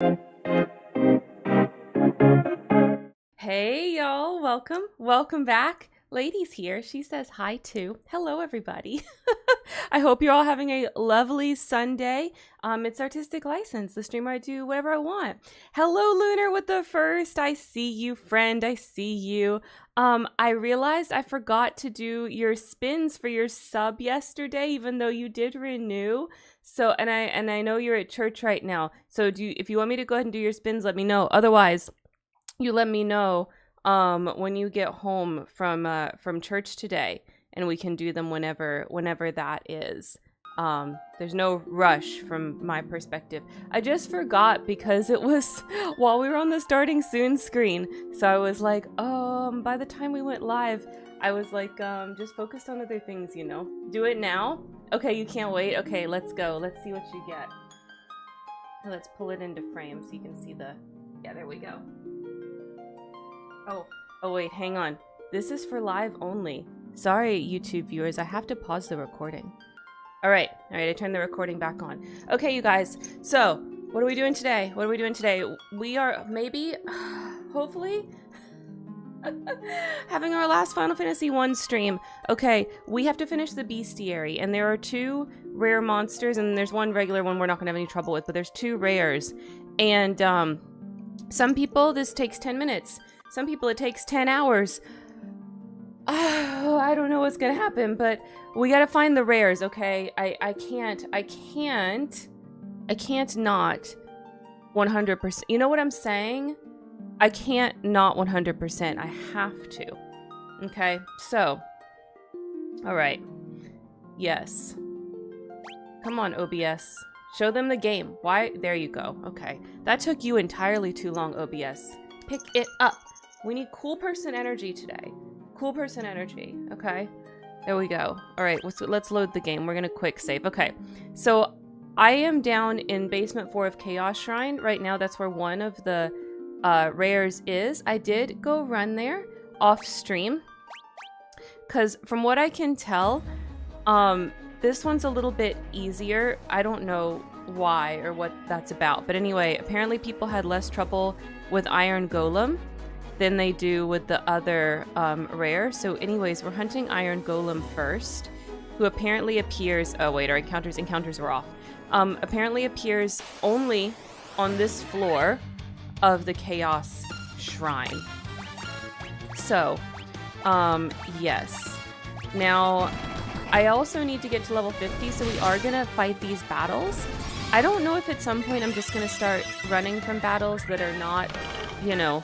Hey y'all, welcome back. Lady's here. She says hi too. Hello everybody. I hope you're all having a lovely Sunday. It's Artistic License, the stream where I do whatever I want. Hello Lunar with the first. I see you, friend. I see you. I realized I forgot to do your spins for your sub yesterday, even though you did renew. So and I know you're at church right now. So if you want me to go ahead and do your spins, let me know. Otherwise, you let me know when you get home from church today, and we can do them whenever that is. There's no rush from my perspective. I just forgot because it was while we were on the starting soon screen. So I was like, by the time we went live, I was like, just focused on other things, you know. Do it now? Okay, you can't wait. Okay, let's go. Let's see what you get. Let's pull it into frame so you can see the... Yeah, there we go. Oh wait, hang on. This is for live only. Sorry, YouTube viewers, I have to pause the recording. All right, I turned the recording back on. Okay, you guys, so what are we doing today? We are maybe, hopefully, having our last Final Fantasy 1 stream. Okay, we have to finish the bestiary, and there are 2 rare monsters, and there's 1 regular one we're not gonna have any trouble with, but there's 2 rares. And some people, this takes 10 minutes. Some people it takes 10 hours. I don't know what's gonna happen, but we gotta find the rares, okay? I can't not 100%. You know what I'm saying? I can't not 100%. I have to. Okay, so. Alright. Yes. Come on, OBS. Show them the game. Why? There you go. Okay. That took you entirely too long, OBS. Pick it up. We need cool person energy today. Cool person energy, okay? There we go. All right, let's load the game. We're gonna quick save. Okay, so I am down in basement 4 of Chaos Shrine. Right now, that's where one of the rares is. I did go run there off stream, because from what I can tell, this one's a little bit easier. I don't know why or what that's about. But anyway, apparently people had less trouble with Iron Golem than they do with the other rare. So anyways, we're hunting Iron Golem first, who apparently appears... Oh wait, our encounters were off. Apparently appears only on this floor of the Chaos Shrine. So, yes. Now, I also need to get to level 50, so we are gonna fight these battles. I don't know if at some point I'm just gonna start running from battles that are not, you know,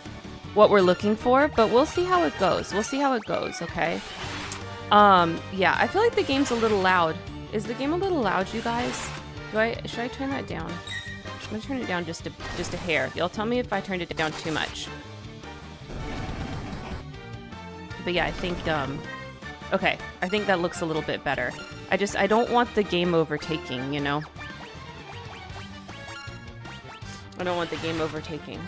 what we're looking for, but we'll see how it goes. Okay? Yeah, I feel like the game's a little loud. Is the game a little loud, you guys? Should I turn that down? I'm gonna turn it down just a hair. Y'all tell me if I turned it down too much. But yeah, I think, okay, I think that looks a little bit better. I don't want the game overtaking, you know? I don't want the game overtaking.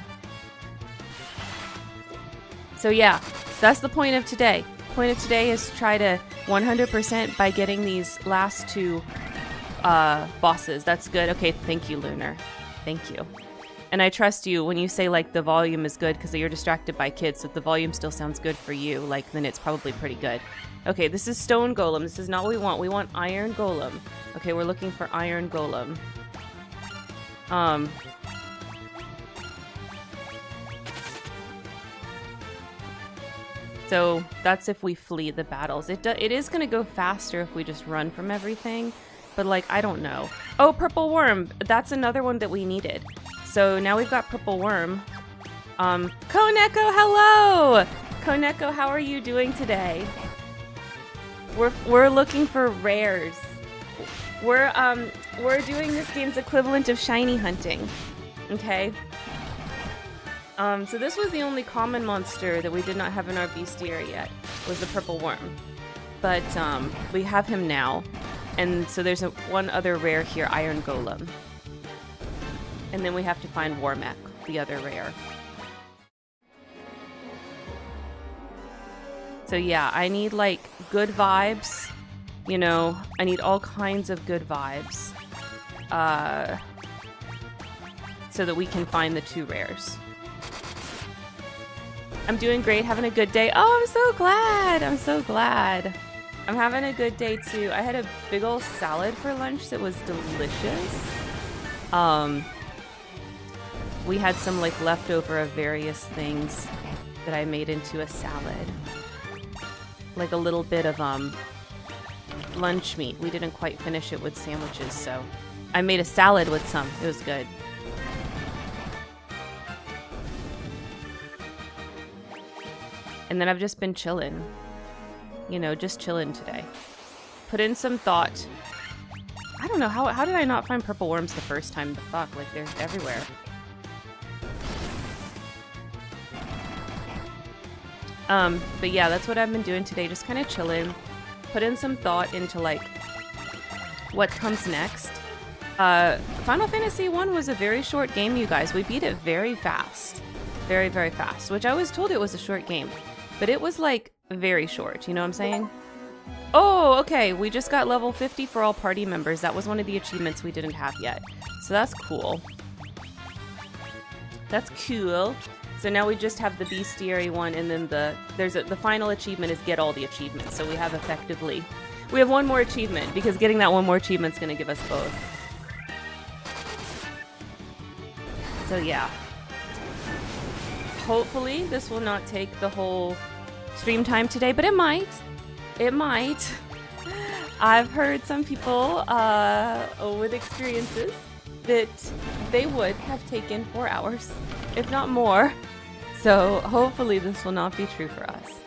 So yeah, that's the point of today. Point of today is to try to 100% by getting these last 2 bosses. That's good. Okay, thank you, Lunar. Thank you. And I trust you when you say, like, the volume is good because you're distracted by kids. So if the volume still sounds good for you, like, then it's probably pretty good. Okay, this is Stone Golem. This is not what we want. We want Iron Golem. Okay, we're looking for Iron Golem. So that's if we flee the battles. It is going to go faster if we just run from everything. But, like, I don't know. Oh, Purple Worm. That's another one that we needed. So now we've got Purple Worm. Koneko, hello! Koneko, how are you doing today? We're looking for rares. We're doing this game's equivalent of shiny hunting. Okay? So this was the only common monster that we did not have in our bestiary yet, was the Purple Worm. But we have him now. And so there's one other rare here, Iron Golem. And then we have to find Warmech, the other rare. So yeah, I need, like, good vibes. You know, I need all kinds of good vibes. so that we can find the 2 rares. I'm doing great, having a good day. Oh, I'm so glad. I'm so glad. I'm having a good day too. I had a big old salad for lunch that was delicious. We had some like leftover of various things that I made into a salad. Like a little bit of lunch meat. We didn't quite finish it with sandwiches, so I made a salad with some. It was good. And then I've just been chilling. You know, just chilling today. Put in some thought. I don't know, how did I not find purple worms the first time? The fuck, like they're everywhere. But yeah, that's what I've been doing today, just kind of chilling. Put in some thought into like what comes next. Final Fantasy 1 was a very short game, you guys. We beat it very fast. Very, very fast, which I was told it was a short game. But it was like very short, you know what I'm saying? Oh, okay, we just got level 50 for all party members. That was one of the achievements we didn't have yet. So that's cool. That's cool. So now we just have the bestiary one, and then the final achievement is get all the achievements. So we have one more achievement, because getting that one more achievement is going to give us both. So yeah. Hopefully this will not take the whole stream time today, but it might. It might. I've heard some people with experiences that they would have taken 4 hours, if not more. So hopefully this will not be true for us.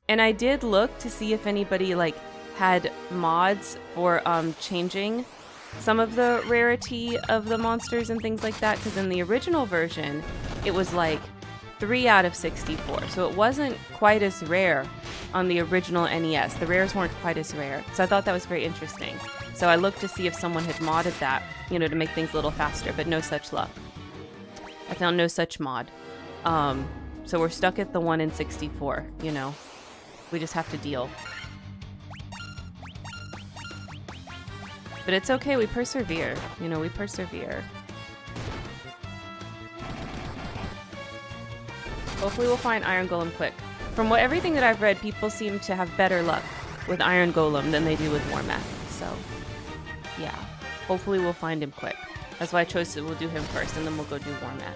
And I did look to see if anybody like had mods for changing some of the rarity of the monsters and things like that, because in the original version it was like 3 out of 64, so it wasn't quite as rare on the original NES. The rares weren't quite as rare, so I thought that was very interesting. So I looked to see if someone had modded that, you know, to make things a little faster, but no such luck. I found no such mod. So we're stuck at the 1 in 64, you know. We just have to deal. But it's okay, we persevere. You know, we persevere. Hopefully we'll find Iron Golem quick. From everything that I've read, people seem to have better luck with Iron Golem than they do with Warmech. So, yeah. Hopefully we'll find him quick. That's why I chose to, we'll do him first, and then we'll go do Warmech.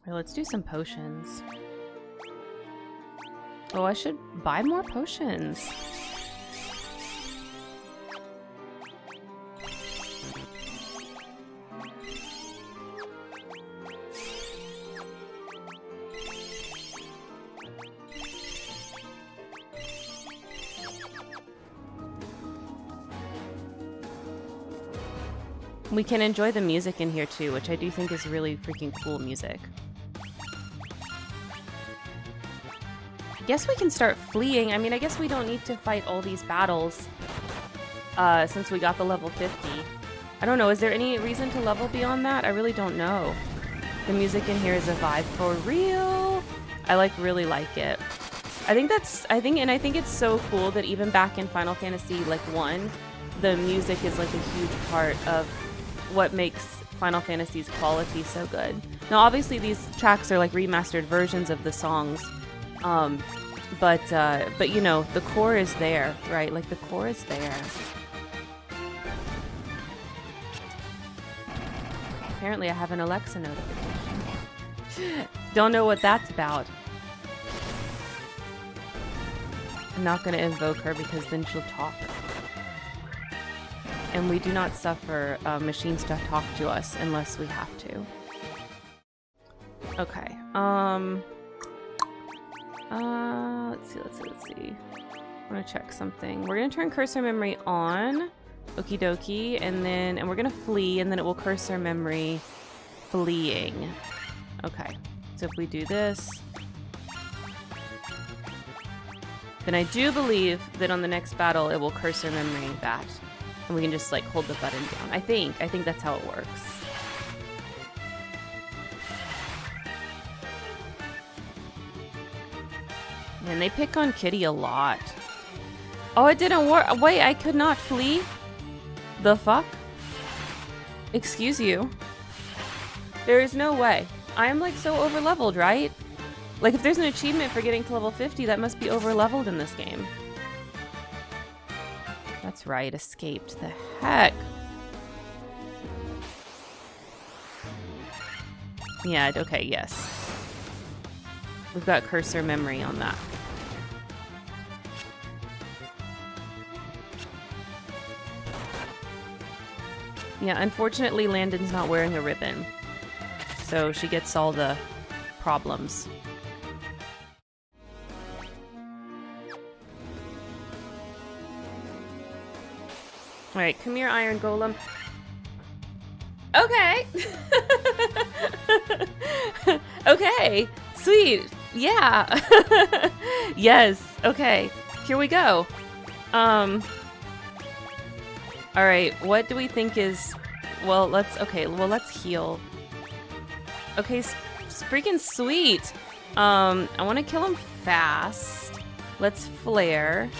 Well, let's do some potions. Oh, I should buy more potions. We can enjoy the music in here too, which I do think is really freaking cool music. I guess we can start fleeing. I mean, I guess we don't need to fight all these battles since we got the level 50. I don't know, is there any reason to level beyond that? I really don't know. The music in here is a vibe for real. I really like it. I think it's so cool that even back in Final Fantasy 1, the music is like a huge part of what makes Final Fantasy's quality so good. Now obviously these tracks are like remastered versions of the songs. But you know, the core is there, right? Like the core is there. Apparently I have an Alexa notification. Don't know what that's about. I'm not gonna invoke her because then she'll talk. And we do not suffer machines to talk to us unless we have to. Okay, let's see. I want to check something. We're going to turn cursor memory on. Okie dokie. And we're going to flee, and then it will cursor memory fleeing. Okay. So if we do this, then I do believe that on the next battle, it will cursor memory that. And we can just hold the button down. I think that's how it works. And they pick on Kitty a lot. Oh, it didn't work. Wait, I could not flee? The fuck? Excuse you. There is no way. I am like so over leveled, right? Like if there's an achievement for getting to level 50, that must be over leveled in this game. That's right, escaped. The heck? Yeah, okay, yes. We've got cursor memory on that. Yeah, unfortunately, Landon's not wearing a ribbon. So she gets all the problems. Alright, come here, Iron Golem. Okay! Okay, sweet. Yeah. Yes, okay. Here we go. Alright, what do we think is... Well, let's heal. Okay, freaking sweet. I want to kill him fast. Let's flare.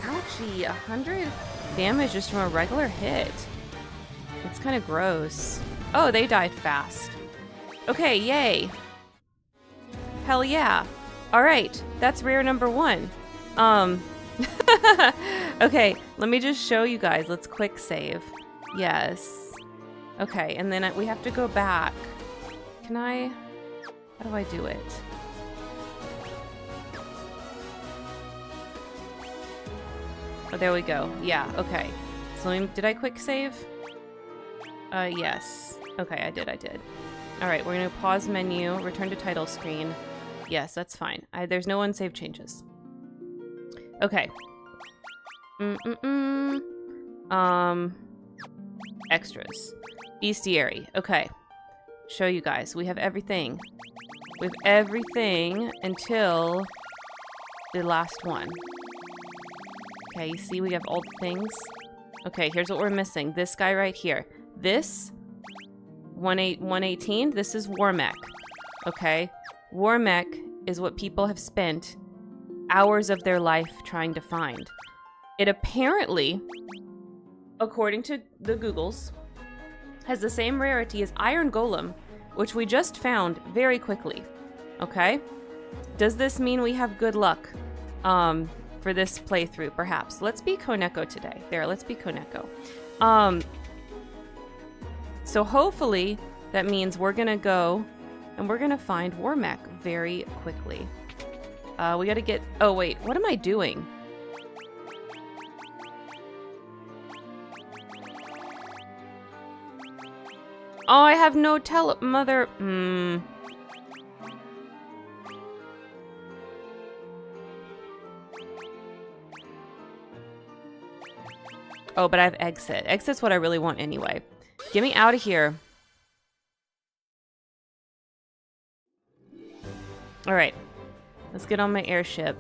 Ouchie, 100 damage just from a regular hit. It's kind of gross. Oh, they died fast. Okay, yay. Hell yeah. Alright, that's rare number 1. Okay, let me just show you guys. Let's quick save. Yes. Okay, and then we have to go back. Can I... How do I do it? Oh, there we go. Yeah, okay. So did I quick save? Yes. Okay, I did. Alright, we're gonna pause menu, return to title screen. Yes, that's fine. There's no unsaved changes. Okay. Extras. Bestiary. Okay. Show you guys. We have everything. We have everything until the last one. Okay, you see we have all the things. Okay, here's what we're missing. This guy right here. This 118, this is Warmech. Okay? Warmech is what people have spent hours of their life trying to find. It apparently, according to the Googles, has the same rarity as Iron Golem, which we just found very quickly. Okay? Does this mean we have good luck for this playthrough? Perhaps. Let's be Koneko today. There, let's be Koneko. So hopefully that means we're gonna go and we're gonna find Warmech very quickly. We gotta get... Oh, wait. What am I doing? Oh, I have no mother... Oh, but I have exit. Exit's what I really want anyway. Get me out of here. Alright. Let's get on my airship.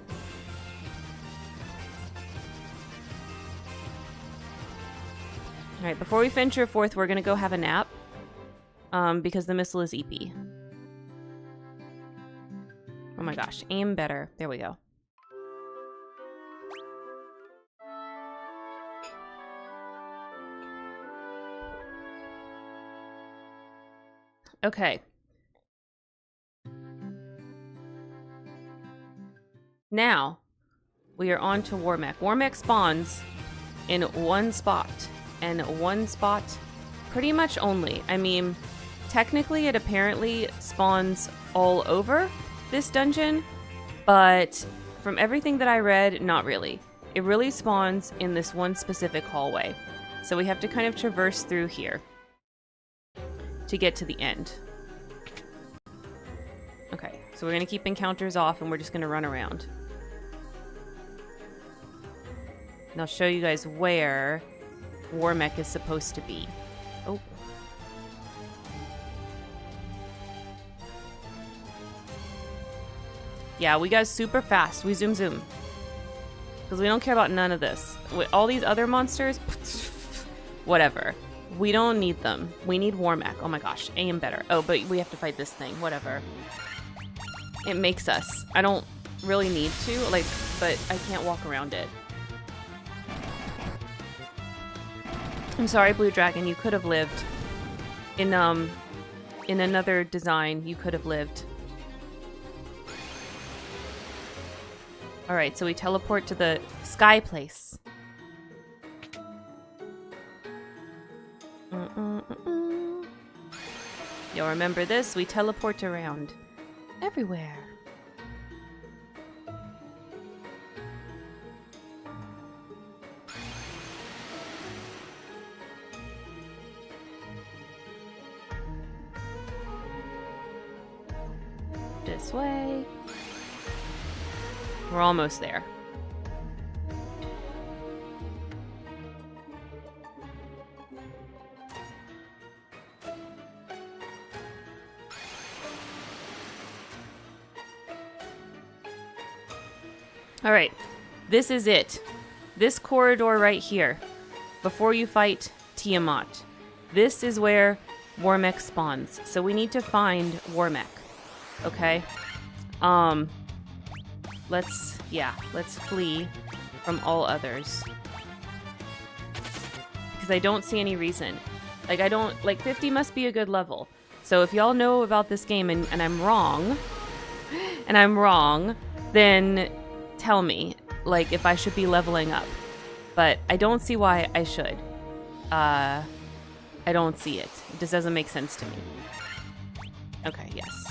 Alright, before we venture forth, we're gonna go have a nap. Because the missile is EP. Oh my gosh, aim better. There we go. Okay. Now, we are on to Warmech. Warmech spawns in one spot, and one spot pretty much only. I mean, technically it apparently spawns all over this dungeon, but from everything that I read, not really. It really spawns in this one specific hallway. So we have to kind of traverse through here to get to the end. Okay, so we're going to keep encounters off and we're just going to run around. And I'll show you guys where Warmech is supposed to be. Oh. Yeah, we got super fast. We zoom. Because we don't care about none of this. With all these other monsters, whatever. We don't need them. We need Warmech. Oh my gosh, aim better. Oh, but we have to fight this thing. Whatever. It makes us. I don't really need to, like, but I can't walk around it. I'm sorry, Blue Dragon, you could have lived. In another design, you could have lived. Alright, so we teleport to the sky place. You'll remember this, we teleport around everywhere. This way. We're almost there. All right, this is it. This corridor right here, before you fight Tiamat. This is where Warmech spawns. So we need to find Warmech. Okay. Let's flee from all others. Because I don't see any reason. Like 50 must be a good level. So if y'all know about this game and I'm wrong, then tell me, like, if I should be leveling up. But I don't see why I should. I don't see it. It just doesn't make sense to me. Okay, yes.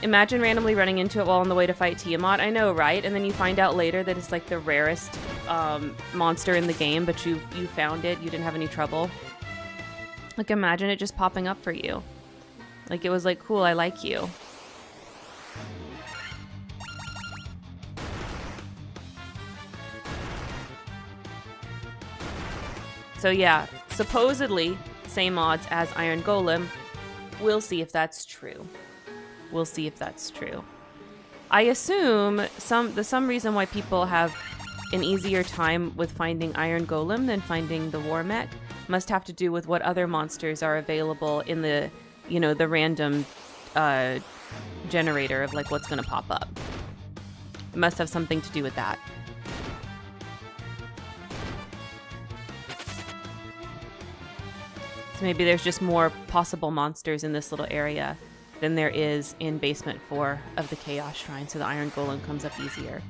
Imagine randomly running into it while on the way to fight Tiamat. I know, right? And then you find out later that it's like the rarest monster in the game, but you found it. You didn't have any trouble. Like, imagine it just popping up for you. Like, it was like, cool, I like you. So yeah, supposedly same odds as Iron Golem. We'll see if that's true. We'll see if that's true. I assume some reason why people have an easier time with finding Iron Golem than finding the Warmech must have to do with what other monsters are available in the, you know, the random generator of like what's going to pop up. It must have something to do with that. So maybe there's just more possible monsters in this little area than there is in Basement 4 of the Chaos Shrine, so the Iron Golem comes up easier.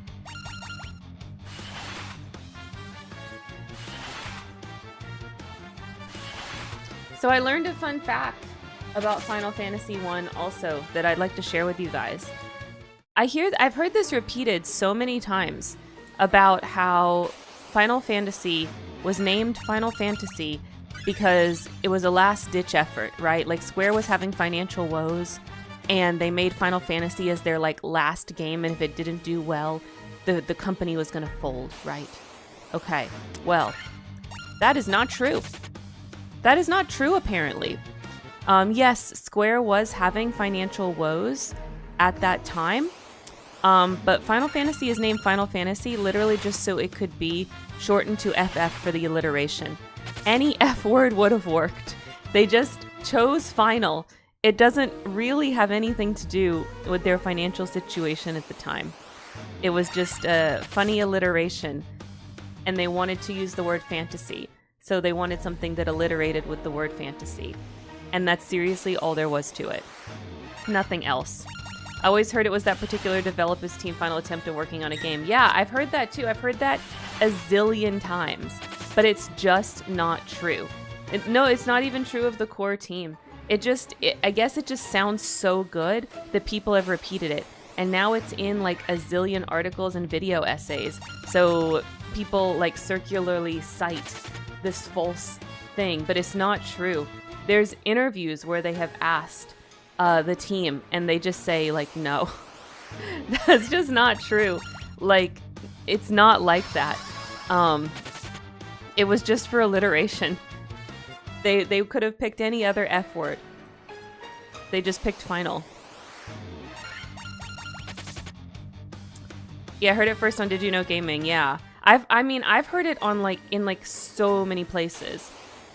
So I learned a fun fact about Final Fantasy 1 also that I'd like to share with you guys. I've heard this repeated so many times about how Final Fantasy was named Final Fantasy because it was a last-ditch effort, right? Like, Square was having financial woes, and they made Final Fantasy as their, like, last game, and if it didn't do well, the company was gonna fold, right? Okay, well, that is not true. That is not true, apparently. Yes, Square was having financial woes at that time, but Final Fantasy is named Final Fantasy literally just so it could be shortened to FF for the alliteration. Any F word would have worked. They just chose final. It doesn't really have anything to do with their financial situation at the time. It was just a funny alliteration, and they wanted to use the word fantasy. So they wanted something that alliterated with the word fantasy. And that's seriously all there was to it. Nothing else. I always heard it was that particular developer's team's final attempt at working on a game. Yeah, I've heard that too. I've heard that a zillion times. But it's just not true. No, it's not even true of the core team. I guess it just sounds so good that people have repeated it. And now it's in like a zillion articles and video essays. So people like circularly cite this false thing, but it's not true. There's interviews where they have asked the team and they just say like, no, that's just not true. Like, it's not like that. It was just for alliteration. They could have picked any other F word. They just picked final. Yeah, I heard it first on Did You Know Gaming. Yeah, I've heard it on in so many places.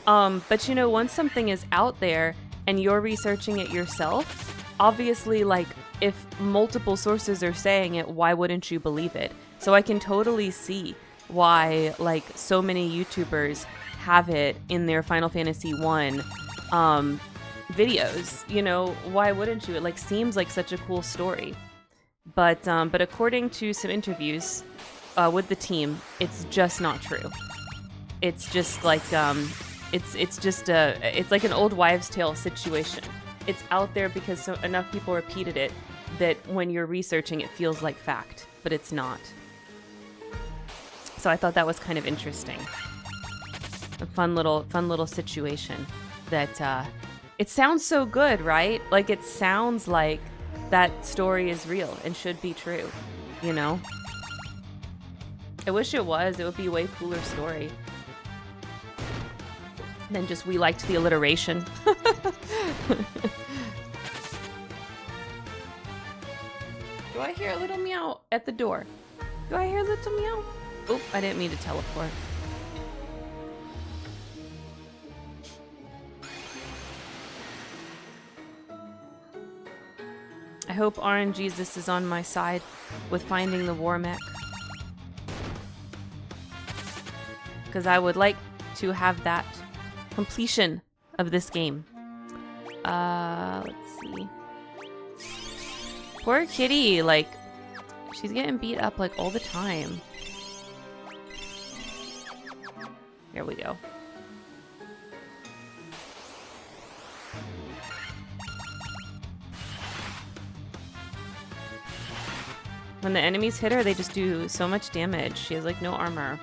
But you know, once something is out there and you're researching it yourself, obviously, like, if multiple sources are saying it, why wouldn't you believe it? So I can totally see why, like, so many YouTubers have it in their Final Fantasy 1 videos. You know, why wouldn't you? It, like, seems like such a cool story. But according to some interviews with the team, it's just not true. It's just like it's like an old wives' tale situation. It's out there because enough people repeated it that when you're researching, it feels like fact, but it's not. So I thought that was kind of interesting. A fun little situation that it sounds so good, right? Like, it sounds like that story is real and should be true, you know? I wish it was. It would be a way cooler story than just we liked the alliteration. Do I hear a little meow at the door? Do I hear a little meow? Oop, I didn't mean to teleport. I hope RNGesus is on my side with finding the Warmech. Because I would like to have that completion of this game. Let's see. Poor kitty, like, she's getting beat up, like, all the time. Here we go. When the enemies hit her, they just do so much damage. She has, like, no armor.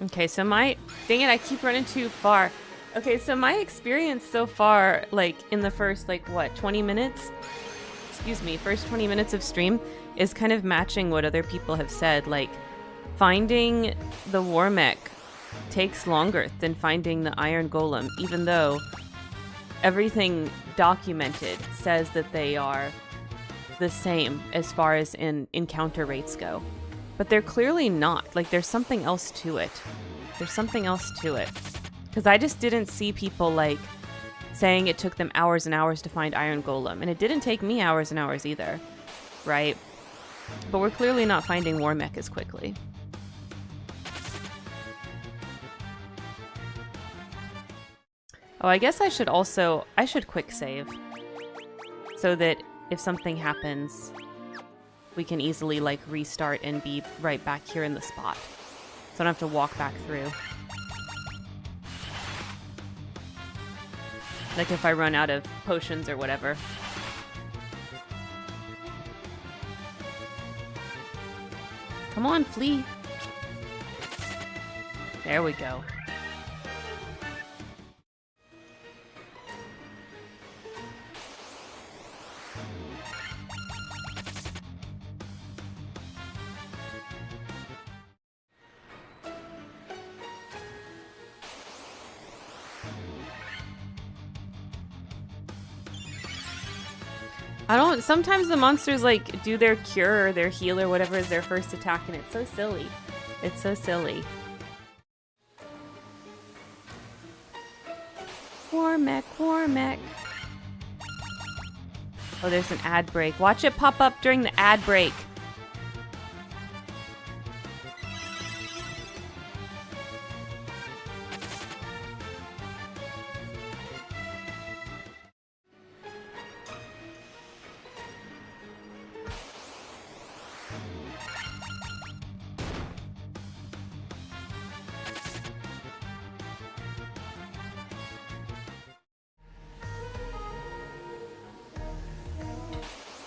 Okay, so dang it, I keep running too far. Okay, so my experience so far, like, in the first, like, what, 20 minutes? Excuse me, first 20 minutes of stream is kind of matching what other people have said. Like, finding the Warmech takes longer than finding the Iron Golem, even though everything documented says that they are the same as far as encounter rates go. But they're clearly not. Like, there's something else to it. There's something else to it. Because I just didn't see people, like, saying it took them hours and hours to find Iron Golem. And it didn't take me hours and hours either. Right? But we're clearly not finding Warmech as quickly. Oh, I guess I should quick save. So that if something happens, we can easily, like, restart and be right back here in the spot. So I don't have to walk back through. Like if I run out of potions or whatever. Come on, flee. There we go. Sometimes the monsters, like, do their cure or their heal or whatever is their first attack, and it's so silly. It's so silly. Warmech, Warmech. Oh, there's an ad break. Watch it pop up during the ad break.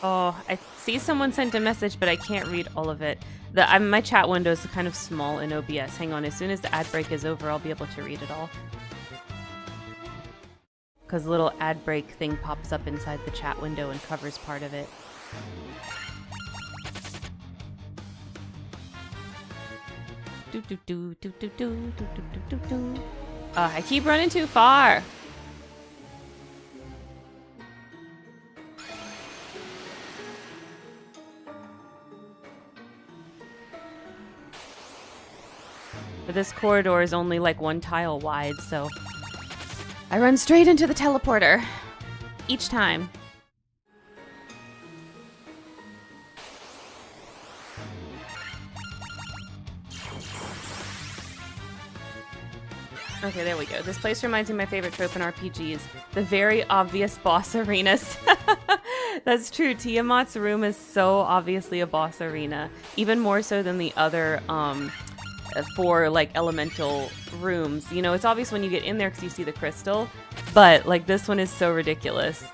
Oh, I see someone sent a message, but I can't read all of it. My chat window is kind of small in OBS. Hang on, as soon as the ad break is over, I'll be able to read it all. Because a little ad break thing pops up inside the chat window and covers part of it. I keep running too far. But this corridor is only like 1 tile wide, so I run straight into the teleporter each time. Okay, there we go. This place reminds me of my favorite trope in RPGs. The very obvious boss arenas. That's true. Tiamat's room is so obviously a boss arena. Even more so than the other 4 like elemental rooms. You know, it's obvious when you get in there because you see the crystal. But like this one is so ridiculous.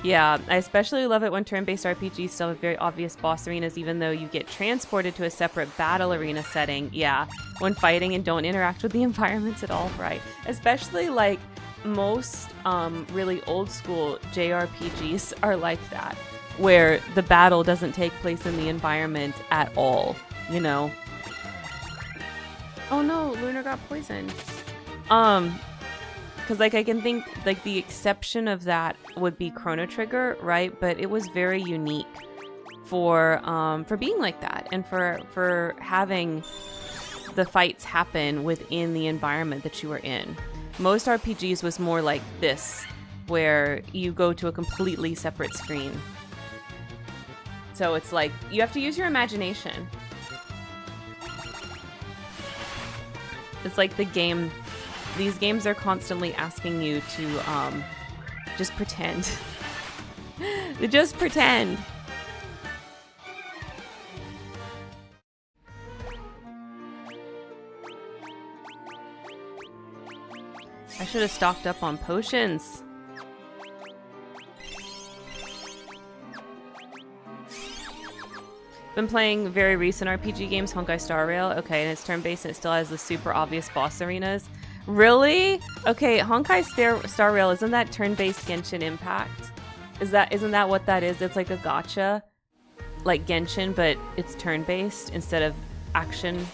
Yeah, I especially love it when turn-based RPGs still have very obvious boss arenas even though you get transported to a separate battle arena setting. Yeah, when fighting and don't interact with the environments at all, right? Especially like most really old school JRPGs are like that, where the battle doesn't take place in the environment at all, you know? Oh no, Lunar got poisoned. Because, like, I can think, like, the exception of that would be Chrono Trigger, right? But it was very unique for being like that and for having the fights happen within the environment that you were in. Most RPGs was more like this, where you go to a completely separate screen. So it's like, you have to use your imagination. It's like the game... These games are constantly asking you to just pretend. Just pretend. I should have stocked up on potions. Been playing very recent RPG games, Honkai Star Rail. Okay, and it's turn-based and it still has the super obvious boss arenas. Really? Okay, Honkai Star Rail, isn't that turn-based Genshin Impact? Isn't that what that is? It's like a gacha, like Genshin, but it's turn-based instead of action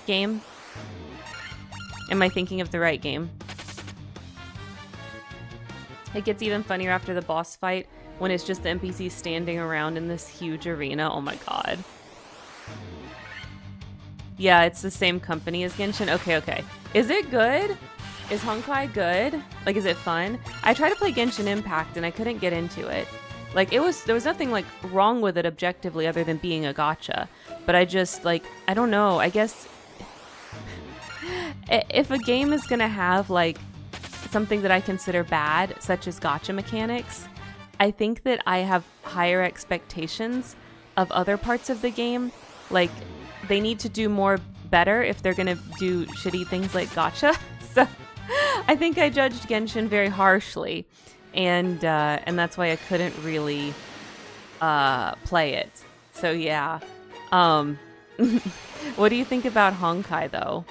game. Am I thinking of the right game? It gets even funnier after the boss fight when it's just the NPCs standing around in this huge arena. Oh my god. Yeah, it's the same company as Genshin. Okay. Is it good? Is Honkai good? Like, is it fun? I tried to play Genshin Impact and I couldn't get into it. Like, there was nothing, like, wrong with it objectively other than being a gacha. But I just, like, I don't know. I guess if a game is gonna have, like, something that I consider bad, such as gacha mechanics, I think that I have higher expectations of other parts of the game. Like, they need to do more better if they're gonna do shitty things like gacha. So I think I judged Genshin very harshly, and that's why I couldn't really play it. So yeah. What do you think about Honkai though?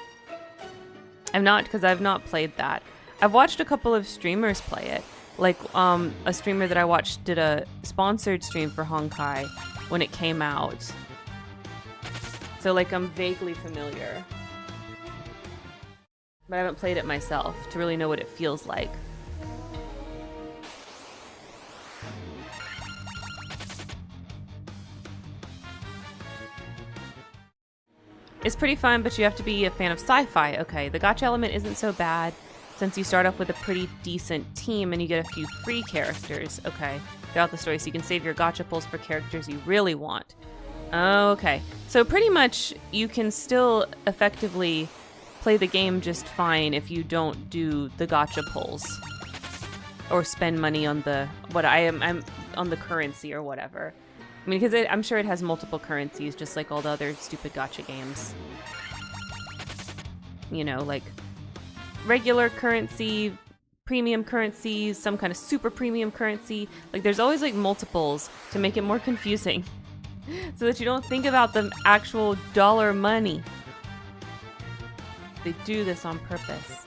Because I've not played that. I've watched a couple of streamers play it. Like a streamer that I watched did a sponsored stream for Honkai when it came out. So, like, I'm vaguely familiar. But I haven't played it myself to really know what it feels like. It's pretty fun, but you have to be a fan of sci-fi. Okay, the gacha element isn't so bad since you start off with a pretty decent team and you get a few free characters, okay, throughout the story, so you can save your gacha pulls for characters you really want. Okay, so pretty much you can still effectively play the game just fine if you don't do the gacha pulls or spend money on the I'm on the currency or whatever. I mean, because I'm sure it has multiple currencies, just like all the other stupid gacha games. You know, like regular currency, premium currency, some kind of super premium currency. Like, there's always like multiples to make it more confusing. So that you don't think about the actual dollar money. They do this on purpose.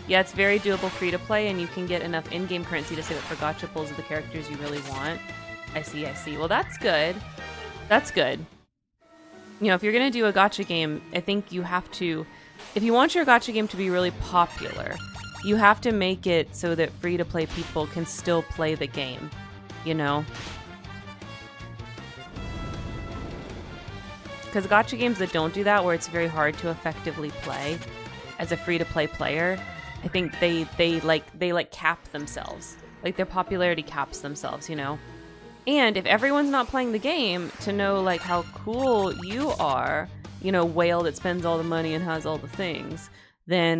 Yeah, it's very doable free to play, and you can get enough in-game currency to save it for gacha pulls of the characters you really want. I see. Well, that's good. That's good. you know, if you're going to do a gacha game, I think you have to, if you want your gacha game to be really popular, you have to make it so that free-to-play people can still play the game, you know? Because gacha games that don't do that, where it's very hard to effectively play as a free-to-play player, I think they cap themselves. Like, their popularity caps themselves, you know? And if everyone's not playing the game to know, like, how cool you are, you know, whale that spends all the money and has all the things, then,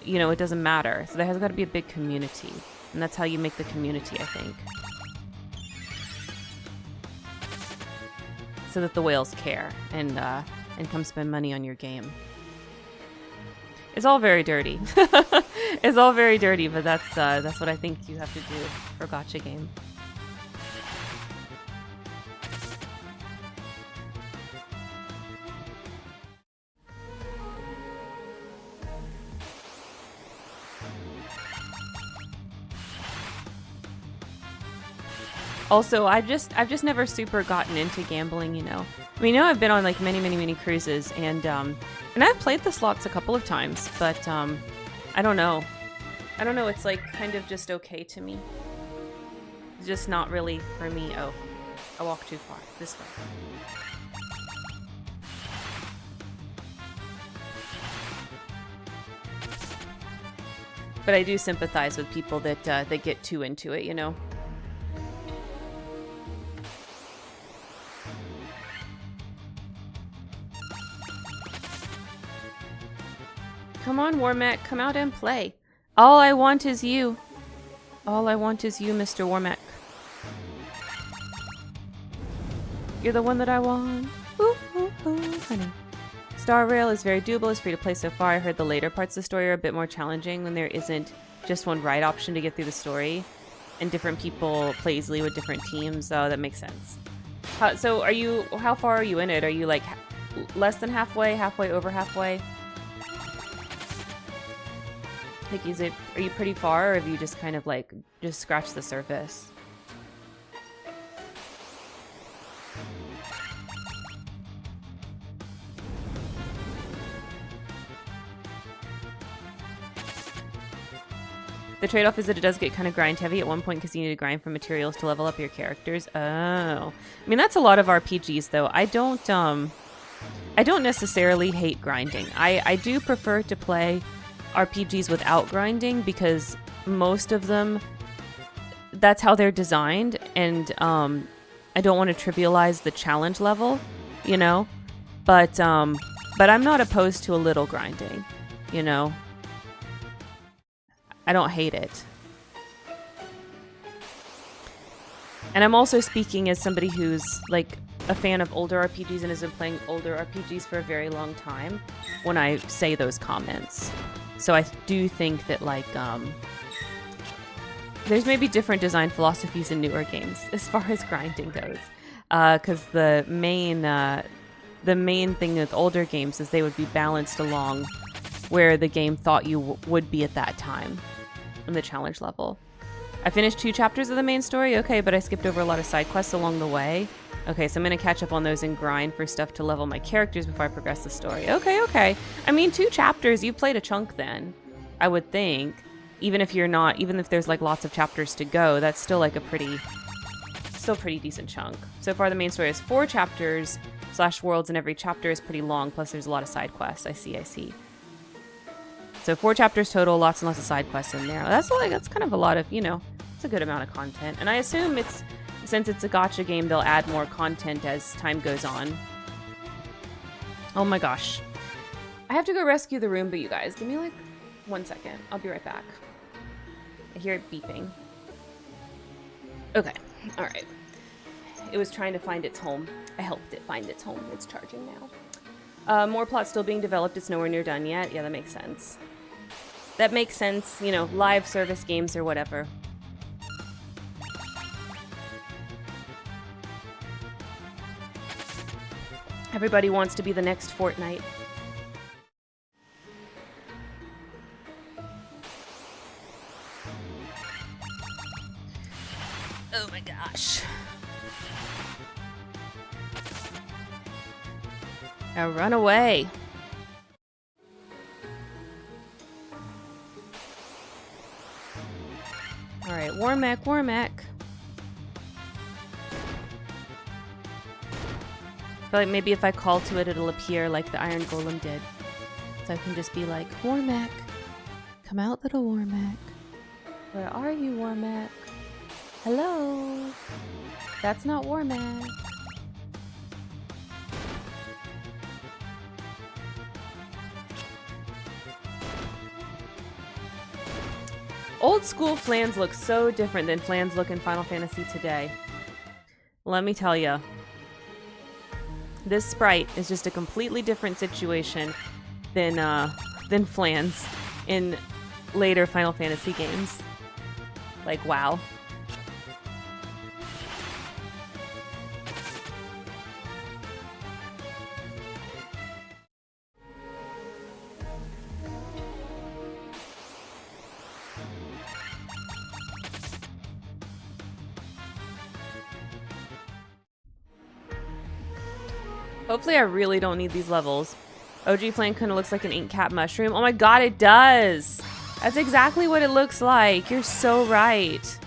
you know, it doesn't matter. So there has got to be a big community. And that's how you make the community, I think. So that the whales care and come spend money on your game. It's all very dirty. It's all very dirty, but that's what I think you have to do for a gacha game. Also, I've just never super gotten into gambling, you know. I mean, I've been on like many cruises, and I've played the slots a couple of times, but I don't know. I don't know. It's like kind of just okay to me. It's just not really for me. Oh, I walked too far. This way. But I do sympathize with people that get too into it, you know. Come on, Warmech, come out and play. All I want is you. All I want is you, Mr. Warmech. You're the one that I want. Ooh, ooh, ooh, honey. Star Rail is very doable. It's free to play so far. I heard the later parts of the story are a bit more challenging when there isn't just one right option to get through the story. And different people play easily with different teams. So that makes sense. So how far are you in it? Are you like less than halfway, halfway, over halfway? Like, are you pretty far, or have you just kind of like just scratched the surface? The trade-off is that it does get kind of grind heavy at one point because you need to grind for materials to level up your characters. Oh, I mean, that's a lot of RPGs though. I don't necessarily hate grinding. I do prefer to play RPGs without grinding because most of them, that's how they're designed, and I don't want to trivialize the challenge level, you know, but I'm not opposed to a little grinding, you know. I don't hate it. And I'm also speaking as somebody who's like a fan of older RPGs and has been playing older RPGs for a very long time when I say those comments. So I do think that, like, there's maybe different design philosophies in newer games as far as grinding goes. Because the main thing with older games is they would be balanced along where the game thought you would be at that time in the challenge level. I finished 2 chapters of the main story, okay, but I skipped over a lot of side quests along the way. Okay, so I'm going to catch up on those and grind for stuff to level my characters before I progress the story. Okay. I mean, 2 chapters, you played a chunk then, I would think. Even if there's like lots of chapters to go, that's still like still pretty decent chunk. So far the main story is 4 chapters / worlds, and every chapter is pretty long, plus there's a lot of side quests. I see. So 4 chapters total, lots and lots of side quests in there. That's kind of a lot of, you know, it's a good amount of content. And I assume since it's a gacha game, they'll add more content as time goes on. Oh my gosh. I have to go rescue the Roomba, you guys. Give me like 1 second. I'll be right back. I hear it beeping. Okay. All right. It was trying to find its home. I helped it find its home. It's charging now. More plot still being developed. It's nowhere near done yet. Yeah, that makes sense. That makes sense. You know, live service games or whatever. Everybody wants to be the next Fortnite. Oh my gosh. Now run away. Alright, Warmech, Warmech. I feel like maybe if I call to it, it'll appear like the Iron Golem did. So I can just be like, Warmech, come out, little Warmech. Where are you, Warmech? Hello? That's not Warmech. Old school Flans look so different than Flans look in Final Fantasy today. Let me tell ya. This sprite is just a completely different situation than Flans in later Final Fantasy games. Like, wow. Hopefully I really don't need these levels. OG Flame kind of looks like an ink cap mushroom. Oh my god, it does! That's exactly what it looks like. You're so right.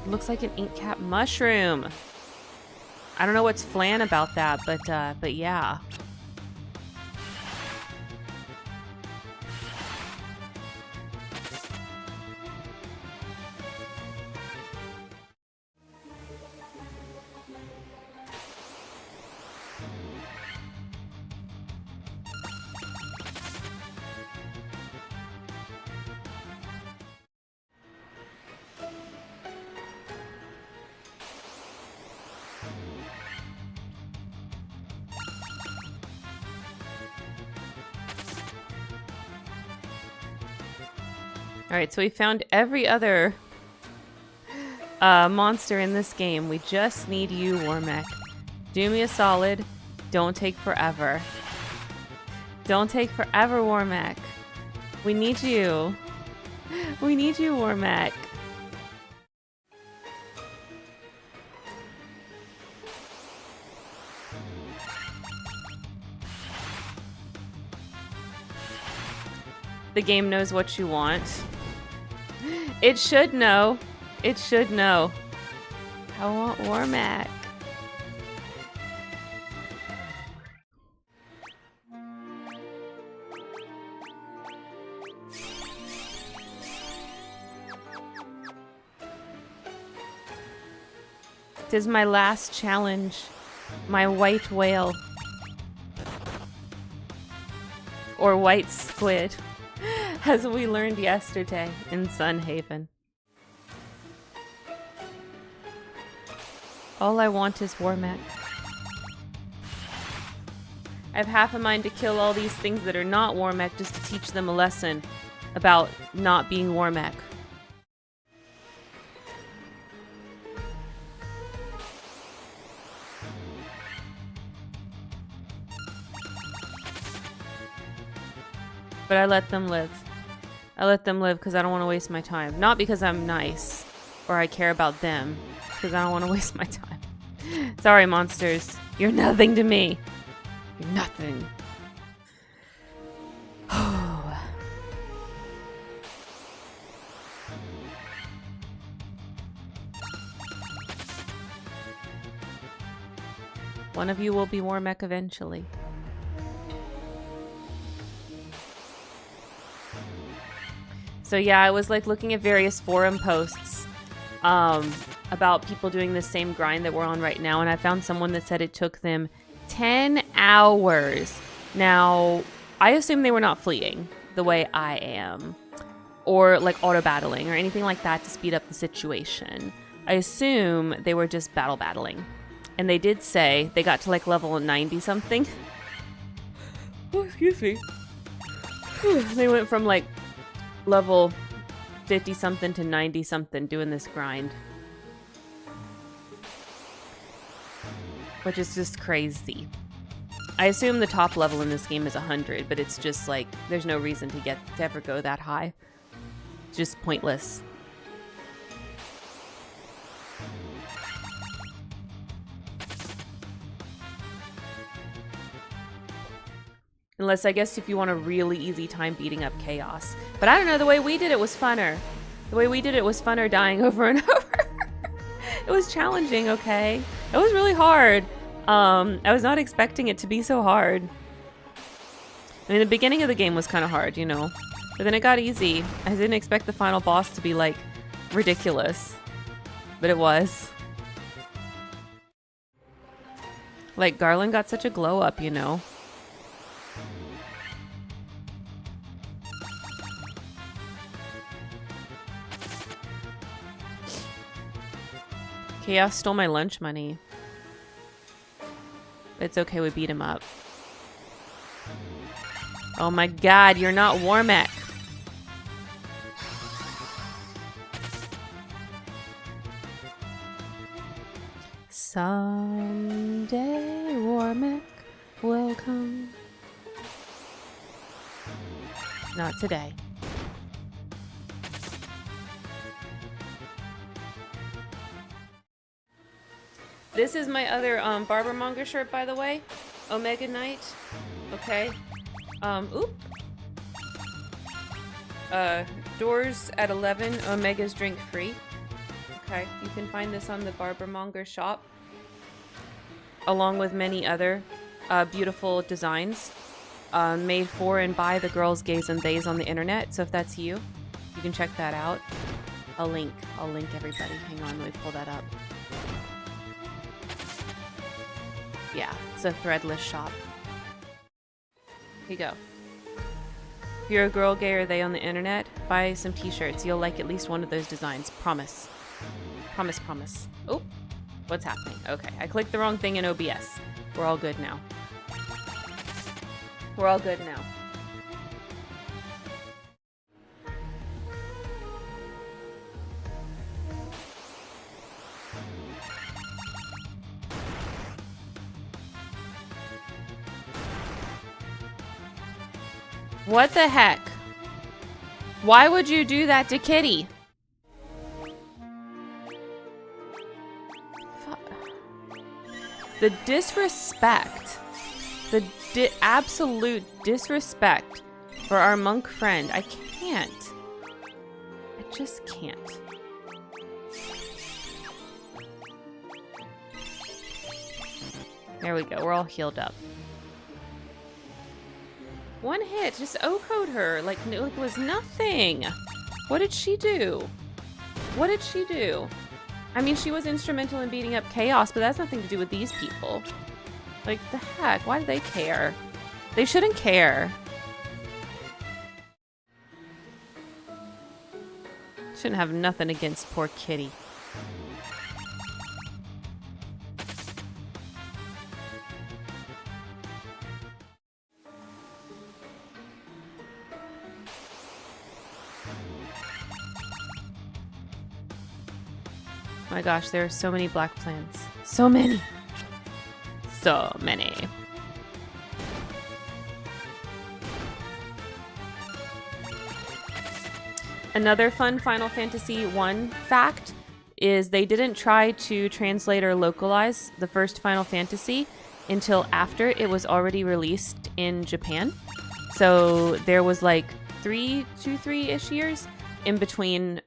It looks like an ink cap mushroom. I don't know what's flan about that, but yeah. Alright, so we found every other monster in this game. We just need you, Warmech. Do me a solid. Don't take forever. Don't take forever, Warmech. We need you. We need you, Warmech. The game knows what you want. It should know. It should know. I want Warmech. This is my last challenge. My white whale. Or white squid. As we learned yesterday in Sunhaven. All I want is Warmech. I have half a mind to kill all these things that are not Warmech just to teach them a lesson about not being Warmech. But I let them live. I let them live because I don't want to waste my time. Not because I'm nice or I care about them. Because I don't want to waste my time. Sorry, monsters. You're nothing to me. You're nothing. One of you will be Warmech eventually. So yeah, I was like looking at various forum posts about people doing the same grind that we're on right now, and I found someone that said it took them 10 hours. Now, I assume they were not fleeing the way I am, or like auto-battling or anything like that to speed up the situation. I assume they were just battling. And they did say they got to like level 90 something. Oh, excuse me. They went from like level 50 something to 90 something doing this grind. Which is just crazy. I assume the top level in this game is 100, but it's just like there's no reason to ever go that high. It's just pointless. Unless, I guess, if you want a really easy time beating up Chaos. But I don't know, the way we did it was funner. The way we did it was funner dying over and over. It was challenging, okay? It was really hard. I was not expecting it to be so hard. I mean, the beginning of the game was kind of hard, you know? But then it got easy. I didn't expect the final boss to be, like, ridiculous. But it was. Like, Garland got such a glow up, you know? Chaos stole my lunch money. It's okay, we beat him up. Oh my god, you're not Warmech. Someday Warmech will come. Not today. This is my other Barber Monger shirt, by the way. Omega Knight. Okay. Oop. Doors at 11. Omega's drink free. Okay. You can find this on the Barber Monger shop. Along with many other beautiful designs. Made for and by the girls, gays, and theys on the internet. So if that's you, you can check that out. I'll link everybody. Hang on, let me pull that up. Yeah, it's a threadless shop. Here you go. If you're a girl, gay, or they on the internet, buy some t-shirts. You'll like at least one of those designs. Promise. Promise, promise. Oh, what's happening? Okay, I clicked the wrong thing in OBS. We're all good now. We're all good now. What the heck? Why would you do that to Kitty? The disrespect. The absolute disrespect for our monk friend. I can't. I just can't. There we go. We're all healed up. One hit, just O-code her like it was nothing. What did she do? What did she do? I mean, she was instrumental in beating up Chaos, but that's nothing to do with these people. Like, the heck? Why do they care? They shouldn't care. Shouldn't have nothing against poor Kitty. My gosh, there are so many black plants. So many. So many. Another fun Final Fantasy I fact is they didn't try to translate or localize the first Final Fantasy until after it was already released in Japan. So there was like 3-ish years in between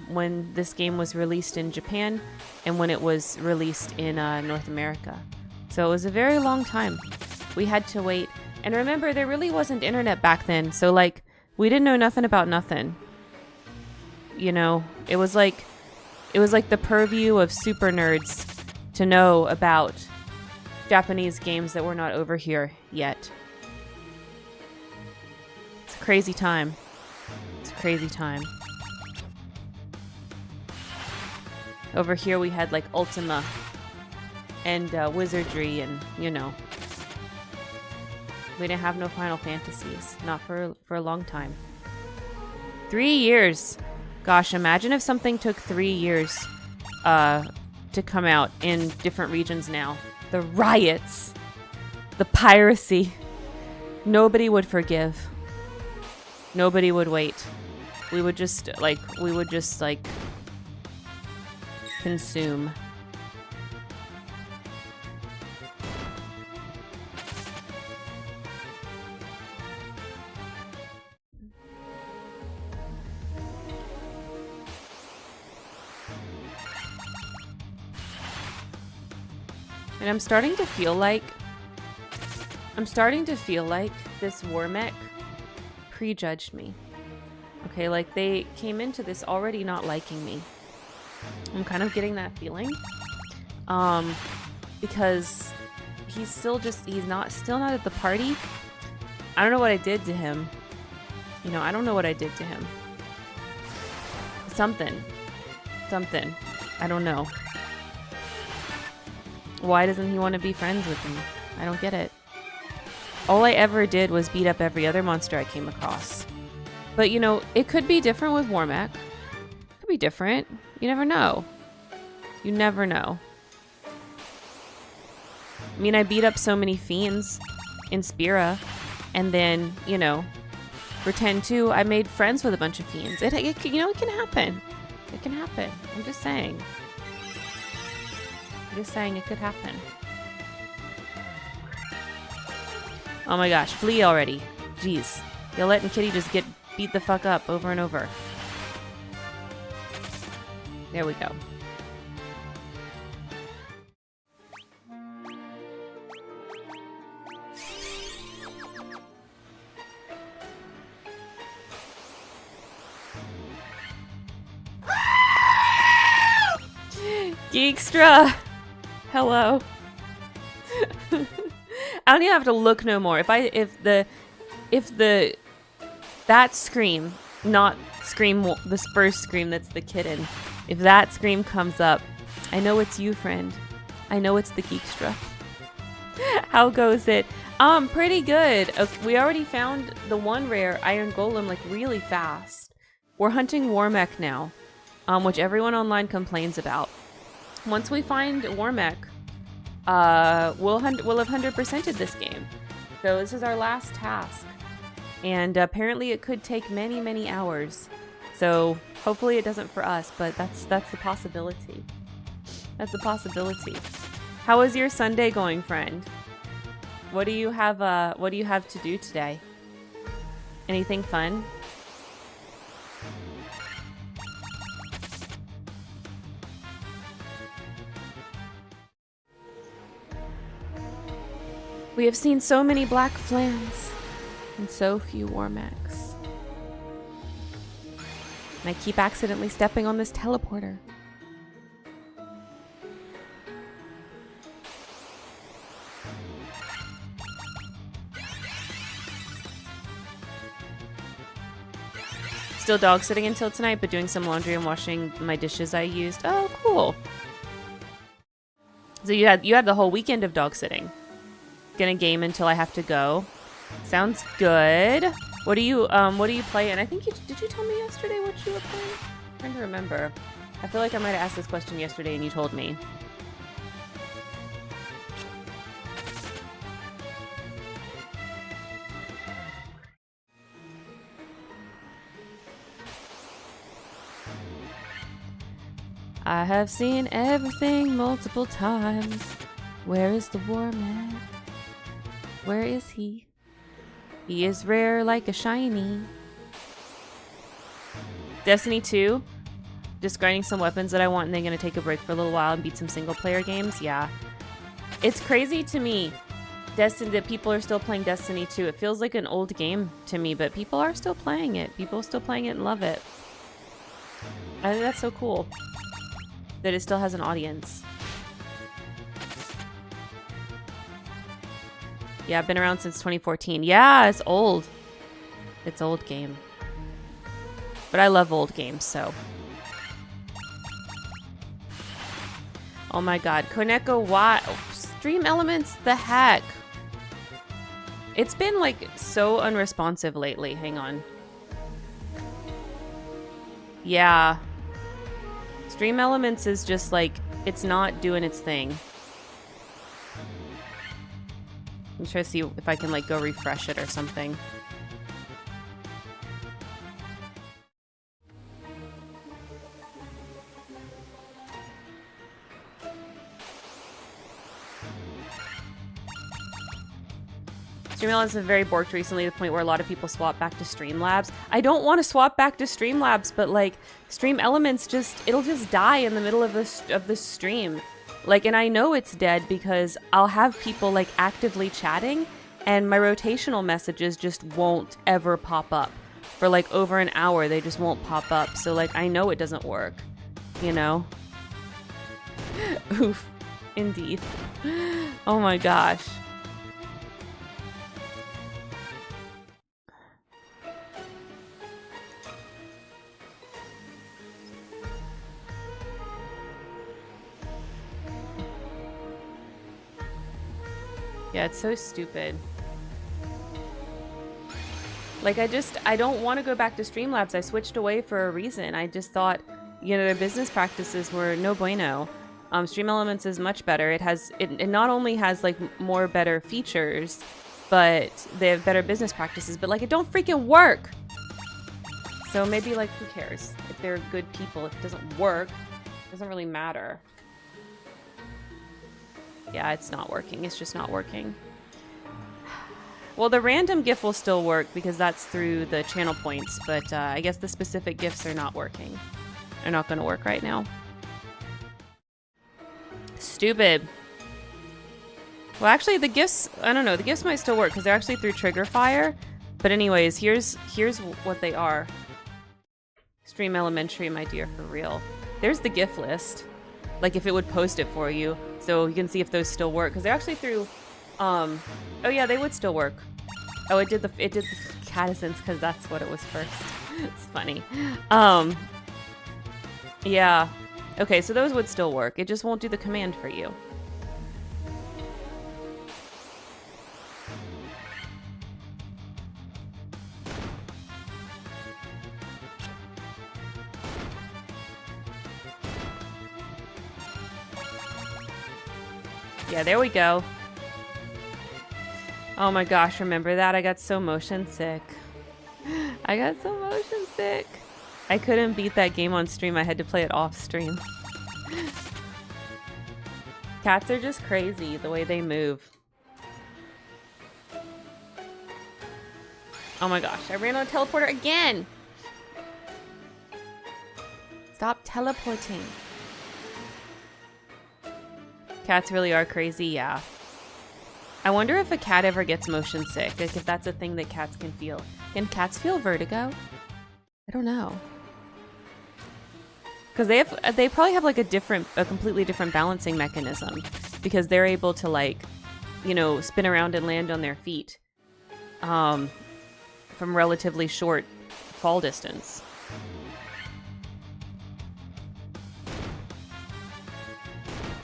when this game was released in Japan and when it was released in North America. So it was a very long time. We had to wait. And remember, there really wasn't internet back then. So like, we didn't know nothing about nothing. You know, it was like the purview of super nerds to know about Japanese games that were not over here yet. It's a crazy time. It's a crazy time. Over here we had like Ultima and Wizardry and, you know. We didn't have no Final Fantasies. Not for a long time. 3 years. Gosh, imagine if something took 3 years to come out in different regions now. The riots. The piracy. Nobody would forgive. Nobody would wait. We would just like consume. And I'm starting to feel like this Warmech prejudged me. Okay, like they came into this already not liking me. I'm kind of getting that feeling. Because he's still not at the party. I don't know what I did to him. You know, I don't know what I did to him. Something. I don't know. Why doesn't he want to be friends with me? I don't get it. All I ever did was beat up every other monster I came across. But, you know, it could be different with Warmech. It could be different. You never know. You never know. I mean, I beat up so many fiends in Spira. And then, you know, for 10-2, I made friends with a bunch of fiends. You know, it can happen. It can happen. I'm just saying. It could happen. Oh my gosh, flee already. Jeez. Yolette and Kitty just get beat the fuck up over and over. There we go. Geekstra! Hello. I don't even have to look no more. That scream, not scream, this first scream that's the kitten. If that scream comes up, I know it's you, friend. I know it's the Geekstra. How goes it? Pretty good. Okay, we already found the one rare Iron Golem like really fast. We're hunting Warmech now, which everyone online complains about. Once we find Warmech, we'll have 100%ed this game. So this is our last task. And apparently it could take many, many hours. So hopefully it doesn't for us, but that's the possibility. That's a possibility. How is your Sunday going, friend? What do you have to do today? Anything fun? We have seen so many black flans and so few Warmechs. And I keep accidentally stepping on this teleporter. Still dog sitting until tonight, but doing some laundry and washing my dishes I used. Oh, cool. So you had the whole weekend of dog sitting. Gonna game until I have to go. Sounds good. What do you play? And I think did you tell me yesterday what you were playing? I'm trying to remember. I feel like I might have asked this question yesterday and you told me. I have seen everything multiple times. Where is the Warmech? Where is he? He is rare like a shiny. Destiny 2. Just grinding some weapons that I want and then gonna take a break for a little while and beat some single player games. Yeah. It's crazy to me that people are still playing Destiny 2. It feels like an old game to me, but people are still playing it. People are still playing it and love it. I think that's so cool. That it still has an audience. Yeah, I've been around since 2014. Yeah, it's old. It's old game. But I love old games, so. Oh my god. Koneko, why? Stream Elements, the heck? It's been like so unresponsive lately. Hang on. Yeah. Stream Elements is just like, it's not doing its thing. I'm trying to see if I can like go refresh it or something. Streamlabs have been very borked recently to the point where a lot of people swap back to Streamlabs. I don't want to swap back to Streamlabs, but like Stream Elements it'll just die in the middle of this stream. Like, and I know it's dead because I'll have people like actively chatting and my rotational messages just won't ever pop up. For like over an hour, they just won't pop up. So like, I know it doesn't work, you know? Oof, indeed. Oh my gosh. Yeah, it's so stupid. Like, I don't want to go back to Streamlabs. I switched away for a reason. I just thought, you know, their business practices were no bueno. Stream Elements is much better. It not only has, like, more better features, but they have better business practices, but, like, it don't freaking work! So maybe, like, who cares? If they're good people, if it doesn't work, it doesn't really matter. Yeah, it's not working. It's just not working. Well, the random GIF will still work because that's through the channel points, but I guess the specific GIFs are not working. They're not going to work right now. Stupid. Well, actually, the GIFs, I don't know, the GIFs might still work because they're actually through Trigger Fire. But anyways, here's what they are. Stream Elementary, my dear, for real. There's the GIF list. Like, if it would post it for you, so you can see if those still work. Because they're actually through... oh yeah, they would still work. Oh, it did the Catizens because that's what it was first. It's funny. Yeah. Okay, so those would still work. It just won't do the command for you. Yeah, there we go. Oh my gosh, remember that? I got so motion sick. I got so motion sick. I couldn't beat that game on stream. I had to play it off stream. Cats are just crazy, the way they move. Oh my gosh, I ran on a teleporter again! Stop teleporting. Cats really are crazy, yeah. I wonder if a cat ever gets motion sick, like if that's a thing that cats can feel. Can cats feel vertigo? I don't know. Because they probably have like a completely different balancing mechanism, because they're able to, like, you know, spin around and land on their feet from relatively short fall distance.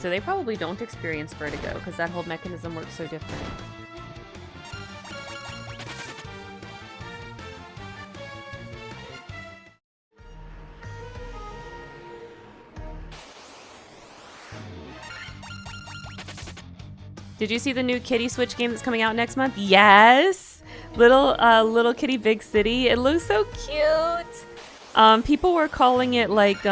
So they probably don't experience vertigo because that whole mechanism works so different. Did you see the new Kitty Switch game that's coming out next month? Yes! Little Kitty Big City. It looks so cute! People were calling it like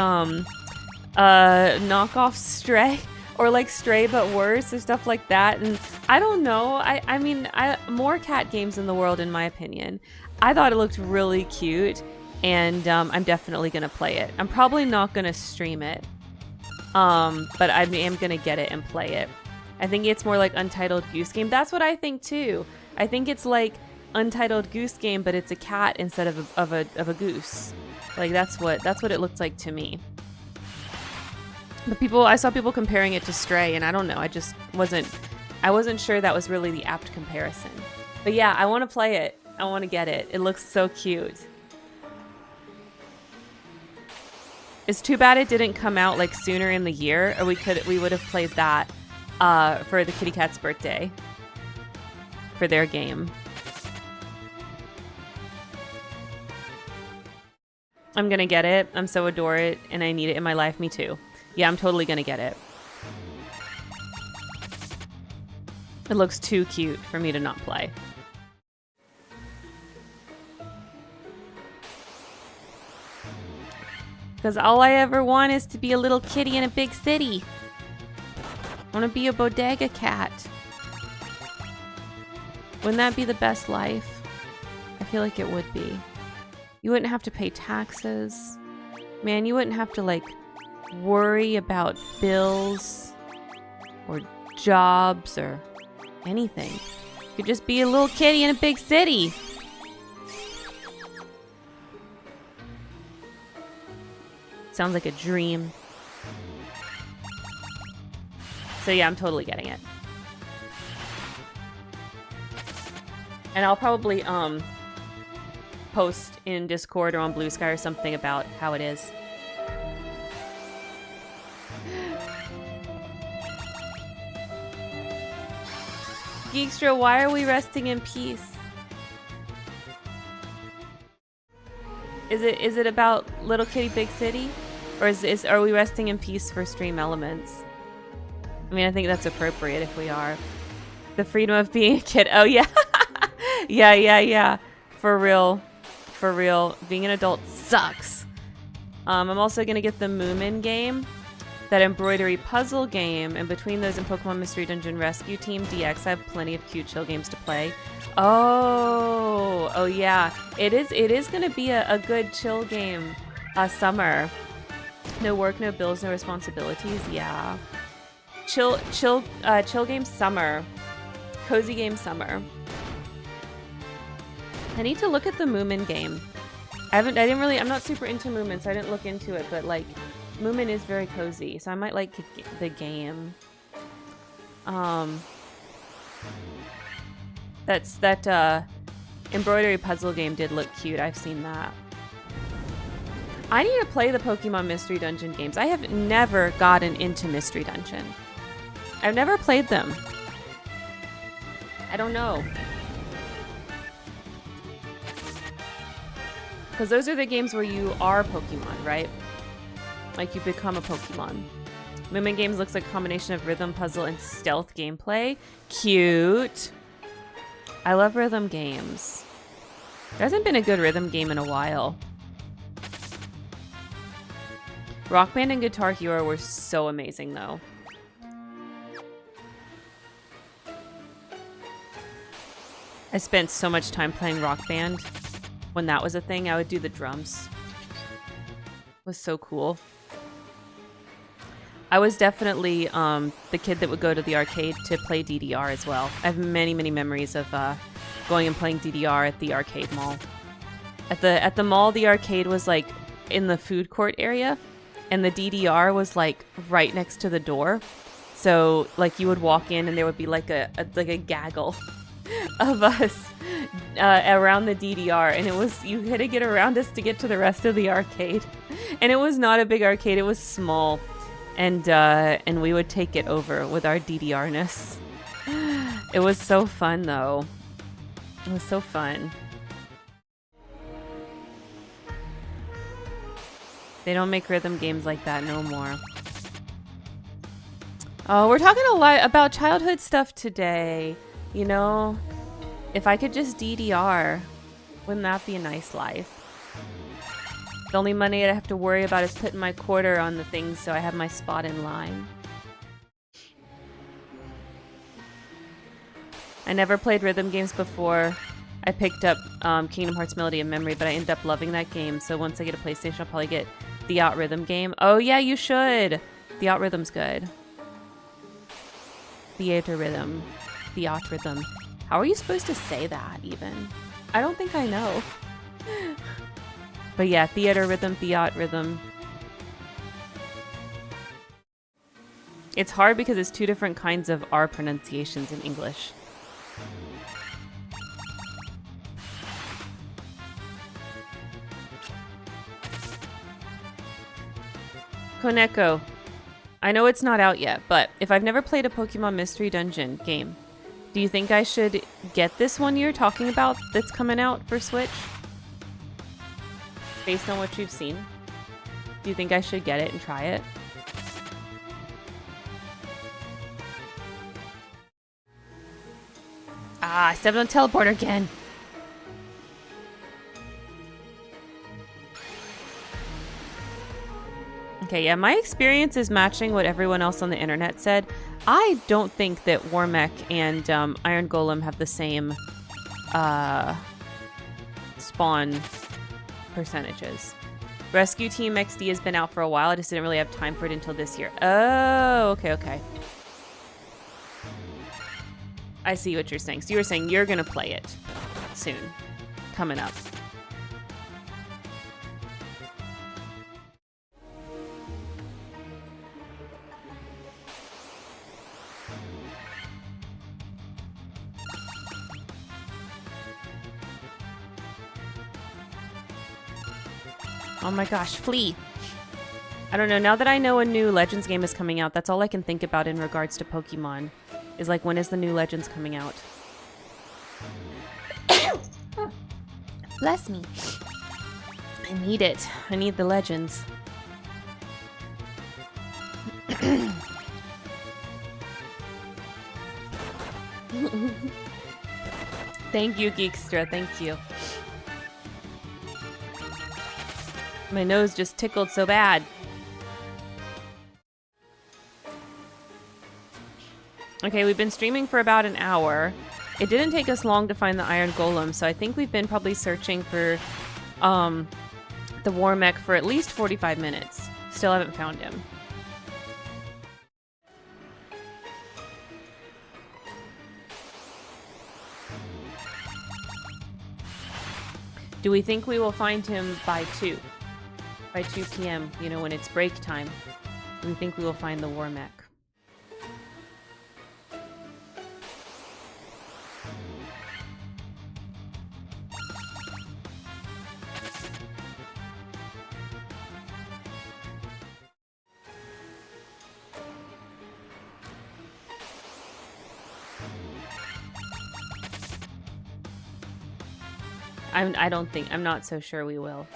knockoff Stray. Or like Stray but worse, or stuff like that. And I don't know. I mean, more cat games in the world, in my opinion. I thought it looked really cute, and I'm definitely gonna play it. I'm probably not gonna stream it, but I am gonna get it and play it. I think it's more like Untitled Goose Game. That's what I think too. I think it's like Untitled Goose Game, but it's a cat instead of a goose. Like that's what it looked like to me. But I saw people comparing it to Stray, and I don't know. I wasn't sure that was really the apt comparison. But yeah, I want to play it. I want to get it. It looks so cute. It's too bad it didn't come out like sooner in the year, or we would have played that for the kitty cat's birthday for their game. I'm gonna get it. I'm so adore it, and I need it in my life. Me too. Yeah, I'm totally gonna get it. It looks too cute for me to not play. Because all I ever want is to be a little kitty in a big city. I want to be a bodega cat. Wouldn't that be the best life? I feel like it would be. You wouldn't have to pay taxes. Man, you wouldn't have to, like, worry about bills or jobs or anything. You could just be a little kitty in a big city. Sounds like a dream. So yeah, I'm totally getting it. And I'll probably post in Discord or on Blue Sky or something about how it is. Geekstra, why are we resting in peace? Is it about Little Kitty Big City? Or are we resting in peace for Stream Elements? I mean, I think that's appropriate if we are. The freedom of being a kid. Oh, yeah. yeah. For real. For real. Being an adult sucks. I'm also going to get the Moomin game. That embroidery puzzle game. And between those and Pokemon Mystery Dungeon Rescue Team DX, I have plenty of cute chill games to play. Oh yeah. It is going to be a good chill game summer. No work, no bills, no responsibilities. Yeah. Chill game summer. Cozy game summer. I need to look at the Moomin game. I'm not super into Moomin, so I didn't look into it, but like Moomin is very cozy, so I might like the game. That embroidery puzzle game did look cute. I've seen that. I need to play the Pokemon Mystery Dungeon games. I have never gotten into Mystery Dungeon. I've never played them. I don't know. Because those are the games where you are Pokemon, right? Like you become a Pokemon. Moomin games looks like a combination of rhythm, puzzle, and stealth gameplay. Cute. I love rhythm games. There hasn't been a good rhythm game in a while. Rock Band and Guitar Hero were so amazing, though. I spent so much time playing Rock Band. When that was a thing, I would do the drums. It was so cool. I was definitely the kid that would go to the arcade to play DDR as well. I have many, many memories of going and playing DDR at the arcade mall. At the mall, the arcade was like in the food court area, and the DDR was like right next to the door. So like you would walk in, and there would be like a gaggle of us around the DDR, and you had to get around us to get to the rest of the arcade. And it was not a big arcade; it was small. And we would take it over with our DDR-ness. It was so fun, though. It was so fun. They don't make rhythm games like that no more. Oh, we're talking a lot about childhood stuff today. You know, if I could just DDR, wouldn't that be a nice life? The only money I have to worry about is putting my quarter on the things so I have my spot in line. I never played rhythm games before. I picked up Kingdom Hearts Melody of Memory, but I ended up loving that game. So once I get a PlayStation, I'll probably get the Out Rhythm game. Oh yeah, you should! The Out Rhythm's good. Theater Rhythm. The Out Rhythm. How are you supposed to say that, even? I don't think I know. But yeah, theater rhythm, theat rhythm. It's hard because it's two different kinds of R pronunciations in English. Koneko. I know it's not out yet, but if I've never played a Pokemon Mystery Dungeon game, do you think I should get this one you're talking about that's coming out for Switch? Based on what you've seen, do you think I should get it and try it? Ah, I stepped on a teleporter again. Okay, yeah, my experience is matching what everyone else on the internet said. I don't think that Warmech and Iron Golem have the same spawn percentages. Rescue Team XD has been out for a while. I just didn't really have time for it until this year. Oh, okay, okay. I see what you're saying. So you were saying you're going to play it soon. Coming up. Oh my gosh, Flea. I don't know. Now that I know a new Legends game is coming out, that's all I can think about in regards to Pokemon. Is like, when is the new Legends coming out? Bless me. I need it. I need the Legends. Thank you, Geekstra. Thank you. My nose just tickled so bad. Okay, we've been streaming for about an hour. It didn't take us long to find the Iron Golem, so I think we've been probably searching for the Warmech for at least 45 minutes. Still haven't found him. Do we think we will find him by 2? By 2 p.m., you know, when it's break time? Do we think we will find the Warmech? I'm not so sure we will.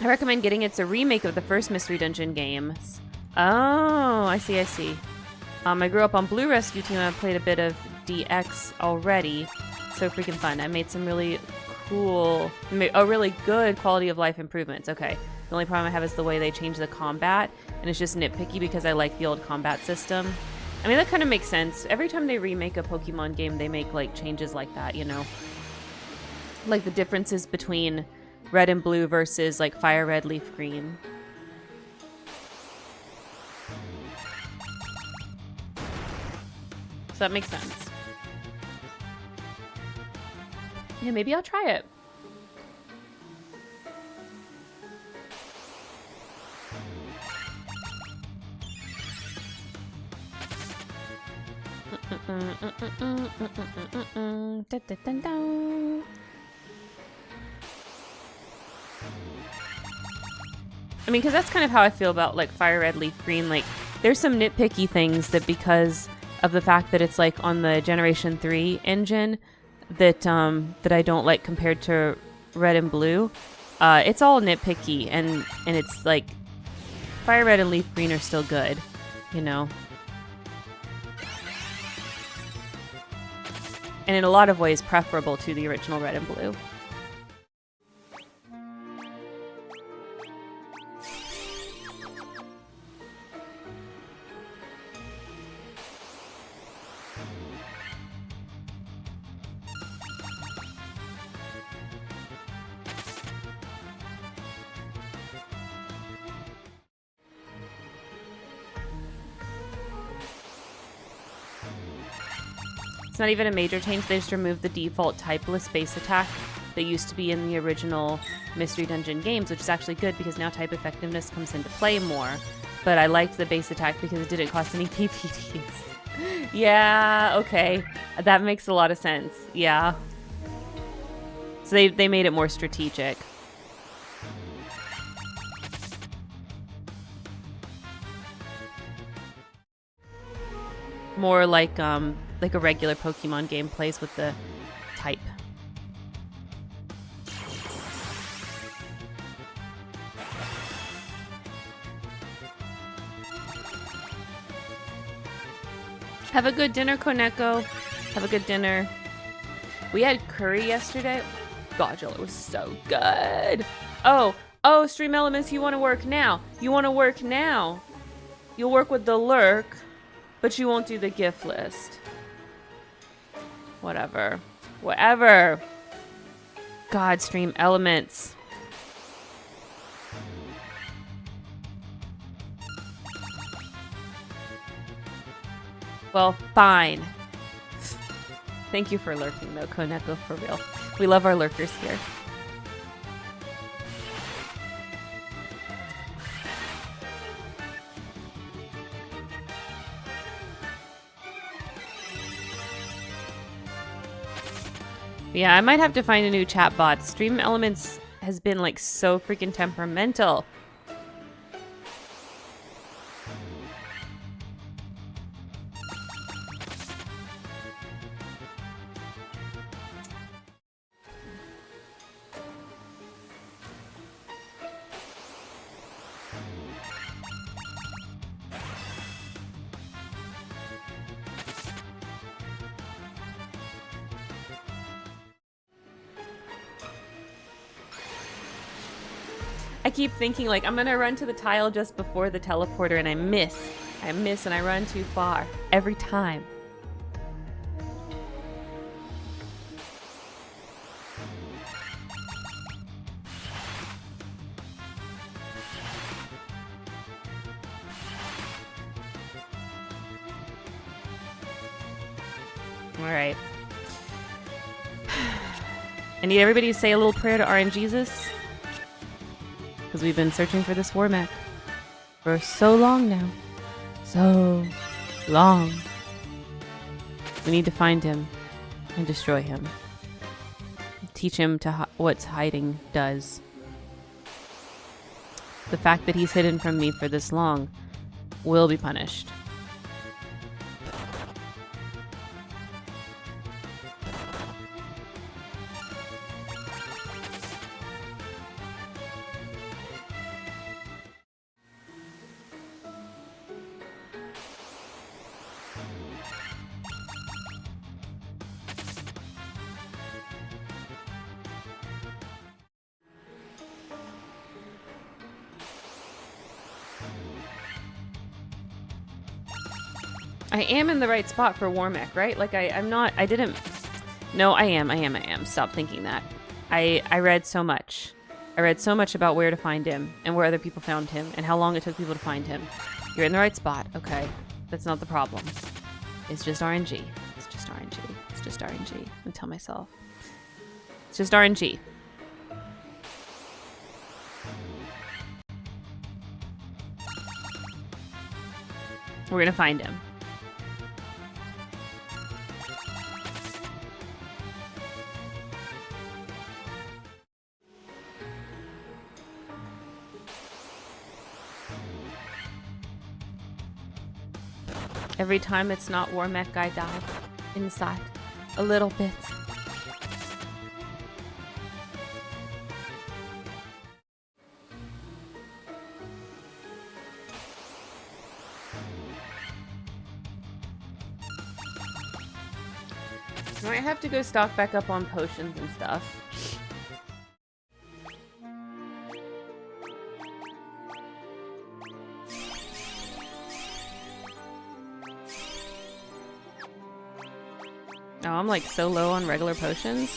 I recommend getting it's a remake of the first Mystery Dungeon games. Oh, I see, I see. I grew up on Blue Rescue Team and I played a bit of DX already. So freaking fun. I made some really cool, really good quality of life improvements. Okay. The only problem I have is the way they change the combat, and it's just nitpicky because I like the old combat system. I mean, that kind of makes sense. Every time they remake a Pokemon game, they make, like, changes like that, you know? Like, the differences between Red and Blue versus, like, Fire Red, Leaf Green. So that makes sense. Yeah, maybe I'll try it. I mean, because that's kind of how I feel about, like, Fire Red, Leaf Green. Like, there's some nitpicky things that, because of the fact that it's, like, on the Generation 3 engine, that that I don't like compared to Red and Blue. It's all nitpicky, and it's, like, Fire Red and Leaf Green are still good, you know? And in a lot of ways preferable to the original Red and Blue. It's not even a major change, they just removed the default typeless base attack that used to be in the original Mystery Dungeon games, which is actually good because now type effectiveness comes into play more. But I liked the base attack because it didn't cost any PPTs. Yeah, okay. That makes a lot of sense. Yeah. So they made it more strategic. More like a regular Pokemon game plays with the type. Have a good dinner, Koneko. Have a good dinner. We had curry yesterday. God, Jill, it was so good. Oh, Oh, Stream Elements, you want to work now. You want to work now. You'll work with the lurk, but you won't do the gift list. Whatever. Whatever. God, Stream Elements. Well, fine. Thank you for lurking, though, Koneko, for real. We love our lurkers here. Yeah, I might have to find a new chatbot. Stream Elements has been, like, so freaking temperamental. I keep thinking, like, I'm gonna run to the tile just before the teleporter, and I miss. I miss, and I run too far. Every time. Alright. I need everybody to say a little prayer to RNGesus. Because we've been searching for this Warmech for so long now. So long. We need to find him and destroy him. Teach him to what hiding does. The fact that he's hidden from me for this long will be punished. I am in the right spot for Warmech, right? Like, I'm not, I didn't, no, I am. Stop thinking that. I read so much. I read so much about where to find him, and where other people found him, and how long it took people to find him. You're in the right spot, okay? That's not the problem. It's just RNG. It's just RNG. It's just RNG. I tell myself. It's just RNG. We're gonna find him. Every time it's not Warmech, I die inside a little bit. I might have to go stock back up on potions and stuff. Oh, I'm like so low on regular potions.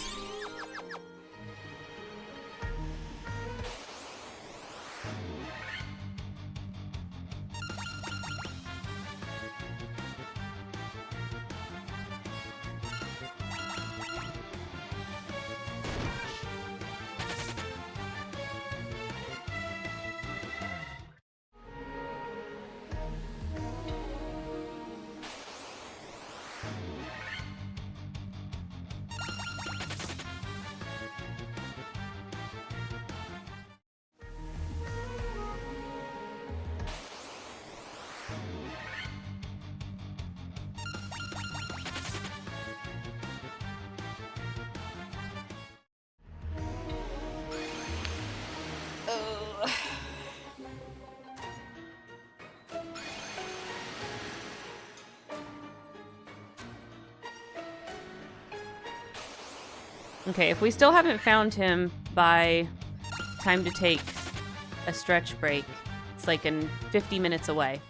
Okay, if we still haven't found him by time to take a stretch break. It's like in 50 minutes away.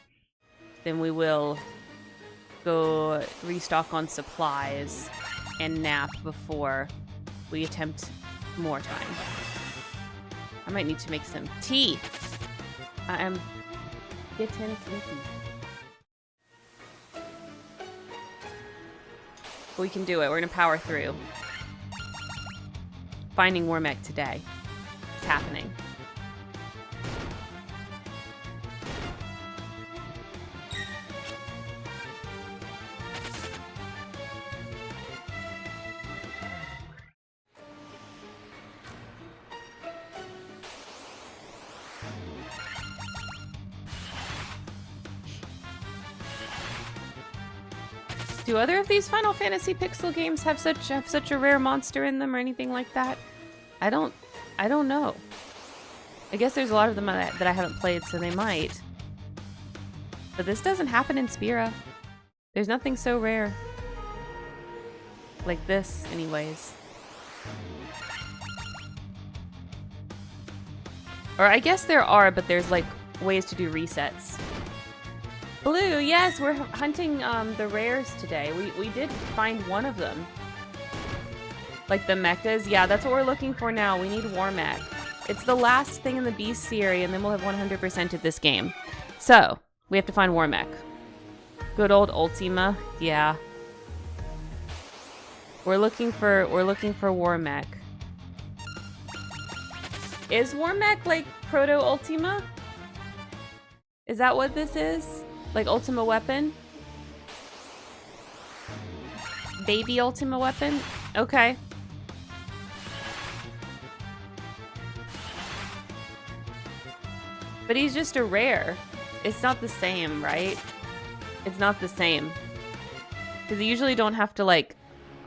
Then we will go restock on supplies and nap before we attempt more time. I might need to make some tea. I am getting sleepy. But we can do it. We're gonna power through. Finding Warmech today. It's happening. Do other of these Final Fantasy Pixel games have such a rare monster in them or anything like that? I don't know. I guess there's a lot of them that I haven't played, so they might. But this doesn't happen in Spira. There's nothing so rare. Like this, anyways. Or I guess there are, but there's like ways to do resets. Blue, yes, we're hunting the rares today. We did find one of them. Like the mechas. Yeah, that's what we're looking for now. We need Warmech. It's the last thing in the Beast series, and then we'll have 100%ed this game. So, we have to find Warmech. Good old Ultima. Yeah. We're looking for Warmech. Is Warmech like Proto-Ultima? Is that what this is? Like Ultima Weapon? Baby Ultima Weapon? Okay. But he's just a rare. It's not the same, right? It's not the same. Because you usually don't have to like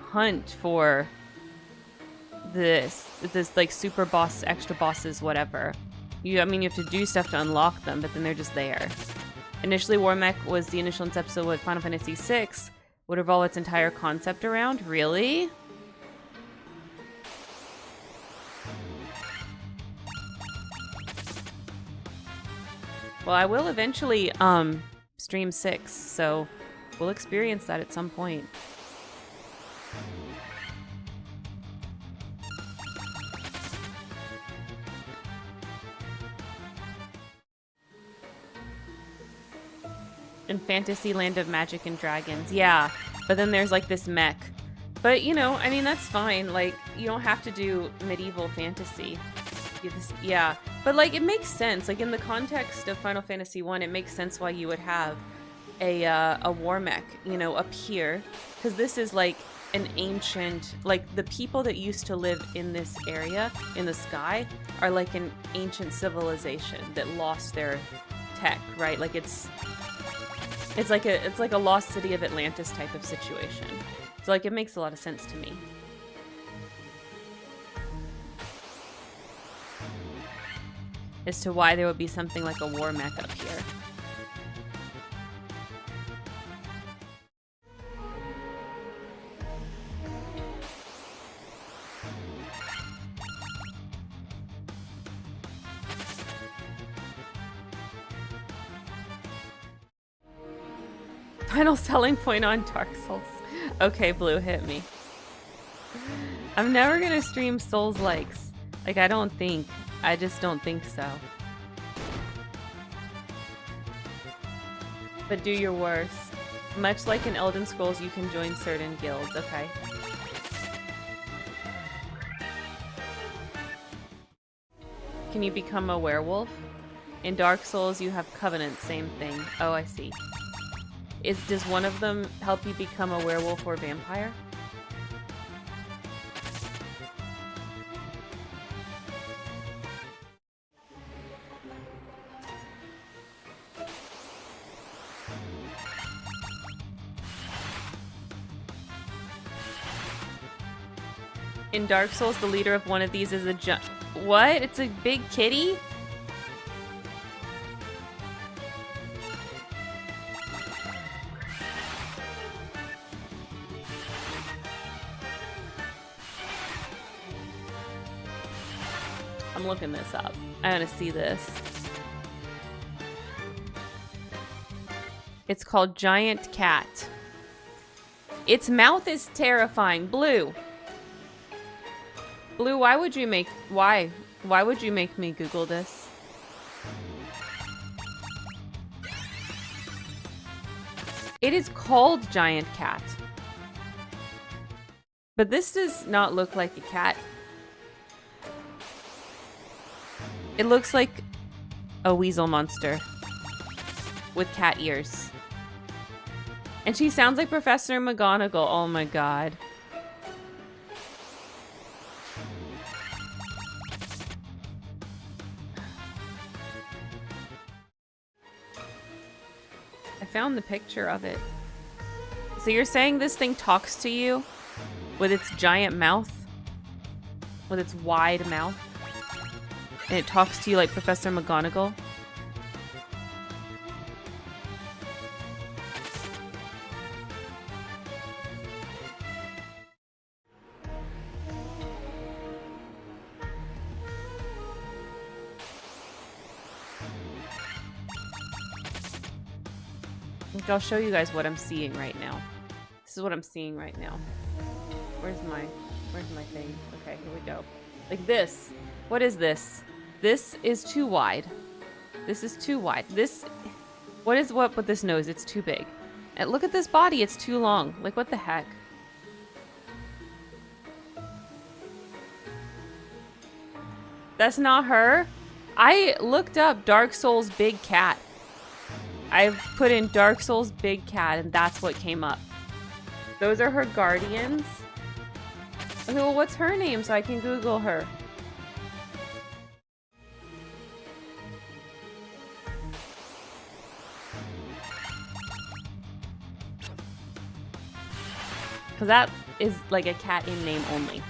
hunt for this like super boss, extra bosses, whatever. I mean, you have to do stuff to unlock them, but then they're just there. Initially, Warmech was the initial concept of what Final Fantasy VI would revolve its entire concept around. Really? Well, I will eventually stream 6, so we'll experience that at some point. In Fantasy Land of Magic and Dragons. Yeah, but then there's like this mech. But, you know, I mean, that's fine. Like, you don't have to do medieval fantasy. Yeah, but like, it makes sense. Like, in the context of Final Fantasy 1, it makes sense why you would have a Warmech, you know, up here. Because this is like an ancient, like, the people that used to live in this area, in the sky, are like an ancient civilization that lost their tech, right? Like, it's like a lost city of Atlantis type of situation. So like, it makes a lot of sense to me. As to why there would be something like a Warmech up here. Final selling point on Dark Souls. Okay, Blue, hit me. I'm never gonna stream Souls likes. Like, I just don't think so. But do your worst. Much like in Elden Scrolls, you can join certain guilds, okay? Can you become a werewolf? In Dark Souls, you have Covenant, same thing. Oh, I see. Does one of them help you become a werewolf or vampire? In Dark Souls, the leader of one of these is a What? It's a big kitty? I'm looking this up. I want to see this. It's called Giant Cat. Its mouth is terrifying. Blue. Blue, why would you make... Why? Why would you make me Google this? It is called Giant Cat. But this does not look like a cat. It looks like a weasel monster with cat ears. And she sounds like Professor McGonagall. Oh my god. I found the picture of it. So you're saying this thing talks to you with its giant mouth? With its wide mouth? And it talks to you like Professor McGonagall? I'll show you guys what I'm seeing right now. This is what I'm seeing right now. Where's my thing? Okay, here we go. Like this. What is this? This is too wide. This is too wide. This, what is what with this nose? It's too big. And look at this body. It's too long. Like, what the heck? That's not her. I looked up Dark Souls Big Cat. I've put in Dark Souls Big Cat, and that's what came up. Those are her guardians. Okay, well, what's her name so I can Google her? Because that is like a cat in name only.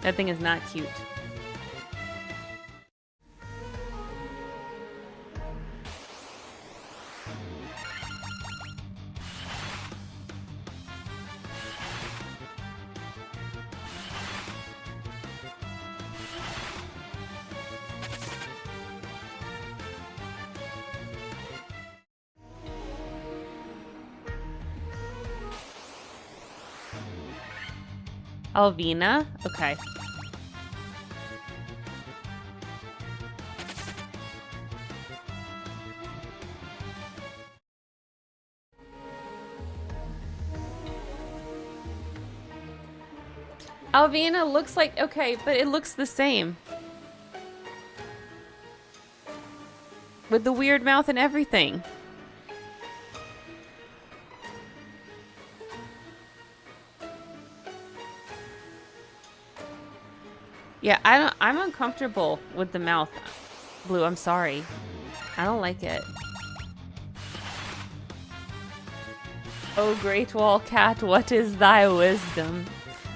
That thing is not cute. Alvina? Okay. Alvina looks like... Okay, but it looks the same. With the weird mouth and everything. Yeah, I'm uncomfortable with the mouth. Blue, I'm sorry. I don't like it. Oh, great wall cat, what is thy wisdom?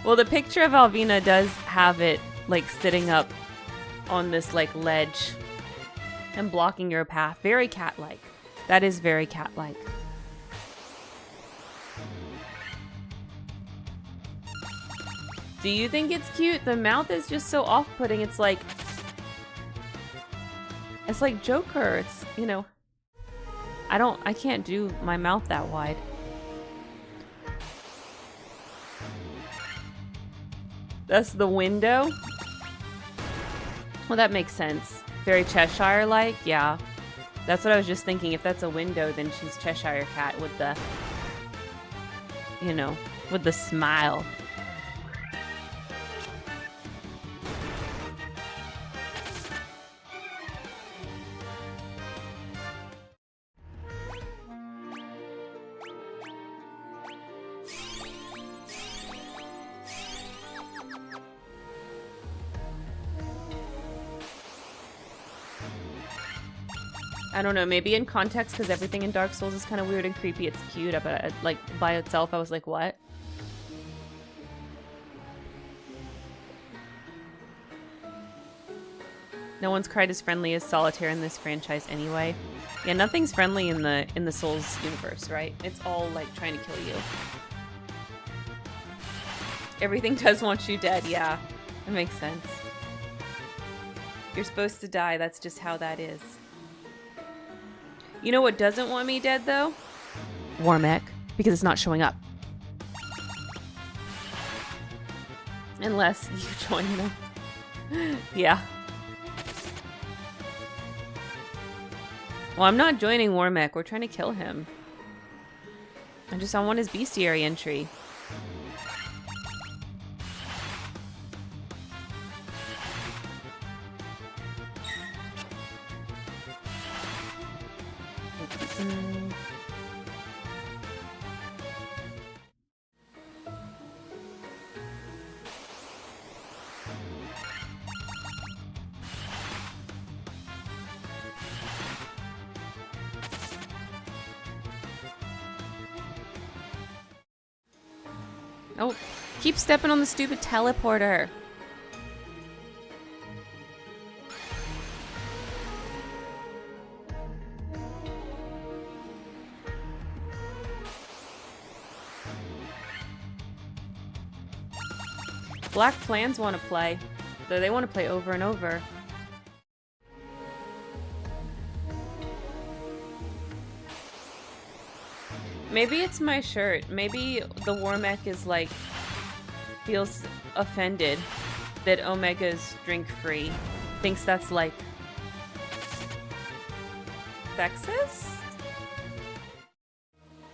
Well, the picture of Alvina does have it, like, sitting up on this, like, ledge and blocking your path. Very cat-like. That is very cat-like. Do you think it's cute? The mouth is just so off-putting. It's like Joker. It's, you know, I can't do my mouth that wide. That's the window? Well, that makes sense. Very Cheshire-like, yeah. That's what I was just thinking. If that's a window, then she's Cheshire Cat with the, you know, with the smile. I don't know, maybe in context, because everything in Dark Souls is kind of weird and creepy, it's cute, but like, by itself, I was like, what? No one's cried as friendly as Solitaire in this franchise anyway. Yeah, nothing's friendly in the Souls universe, right? It's all, like, trying to kill you. Everything does want you dead, yeah. That makes sense. You're supposed to die, that's just how that is. You know what doesn't want me dead, though? Warmech, because it's not showing up. Unless you join them. Yeah. Well, I'm not joining Warmech. We're trying to kill him. I want his bestiary entry. Oh, keep stepping on the stupid teleporter. Black Plans want to play. Though they want to play over and over. Maybe it's my shirt. Maybe the Warmech is like, feels offended that Omega's drink-free. Thinks that's like sexist?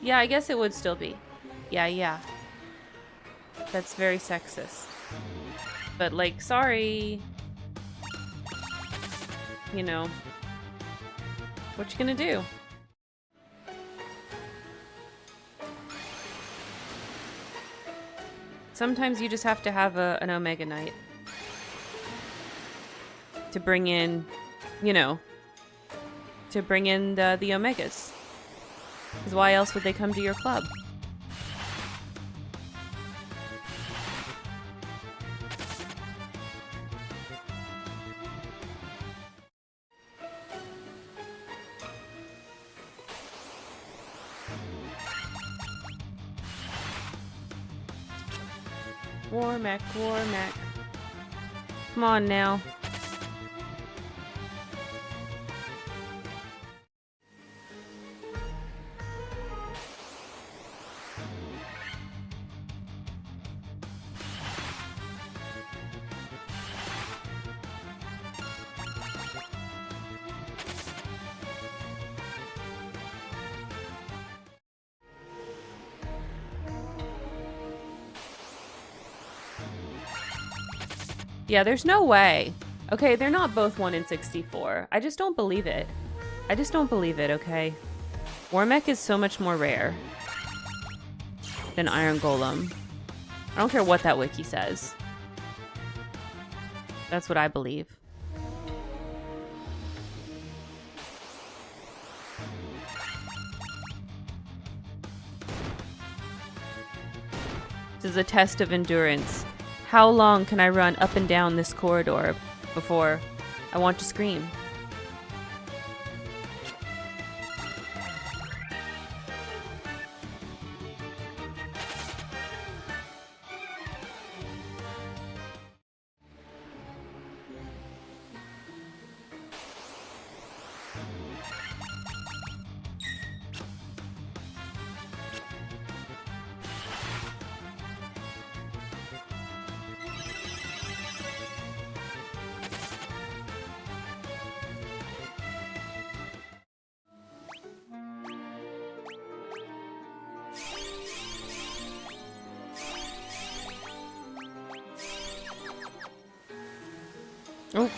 Yeah, I guess it would still be. Yeah. That's very sexist. But like, sorry. You know. What you gonna do? Sometimes you just have to have an Omega Night. To bring in, you know, to bring in the Omegas. Because why else would they come to your club? Warmech. Come on now. Yeah, there's no way. Okay, they're not both 1 in 64. I just don't believe it. Okay? Warmech is so much more rare than Iron Golem. I don't care what that wiki says. That's what I believe. This is a test of endurance. How long can I run up and down this corridor before I want to scream? Oh.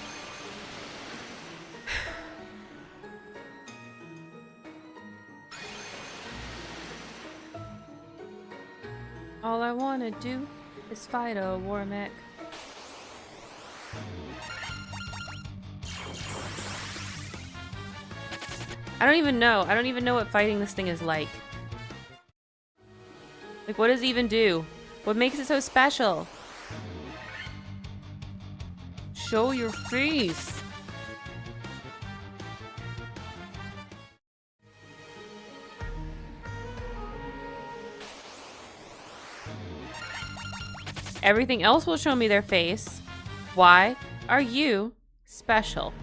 All I want to do is fight a Warmech. I don't even know. I don't even know what fighting this thing is like. Like, what does it even do? What makes it so special? Show your face. Everything else will show me their face. Why are you special?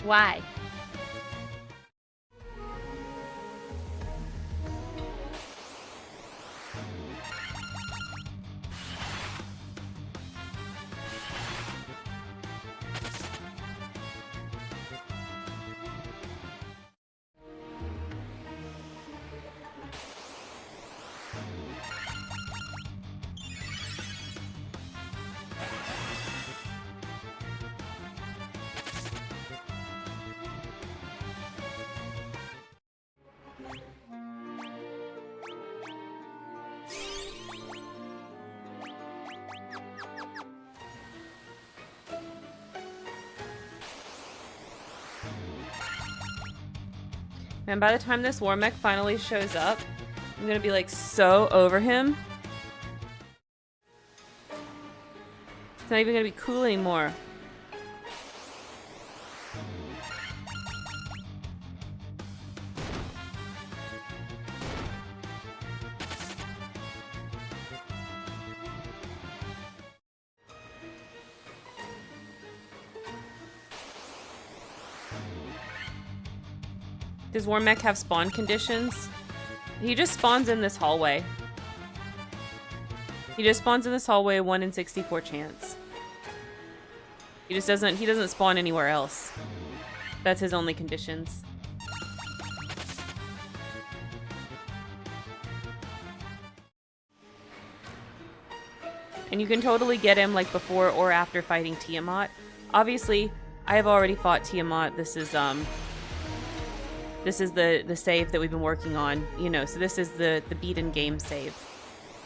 Why? And by the time this Warmech finally shows up, I'm gonna be like so over him. It's not even gonna be cool anymore. Does Warmech have spawn conditions? He just spawns in this hallway. He just spawns in this hallway, 1 in 64 chance. He doesn't spawn anywhere else. That's his only conditions. And you can totally get him like before or after fighting Tiamat. Obviously, I have already fought Tiamat. This is the save that we've been working on, you know, so this is the beaten game save.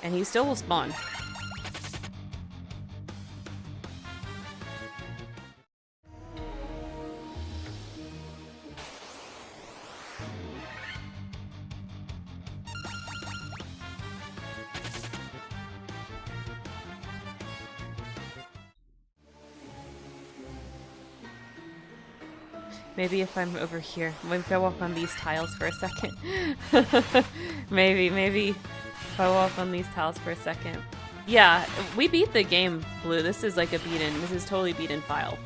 And he still will spawn. Maybe if I'm over here. Maybe if I walk on these tiles for a second. maybe if I walk on these tiles for a second. Yeah, we beat the game, Blue. This is like this is totally beaten file.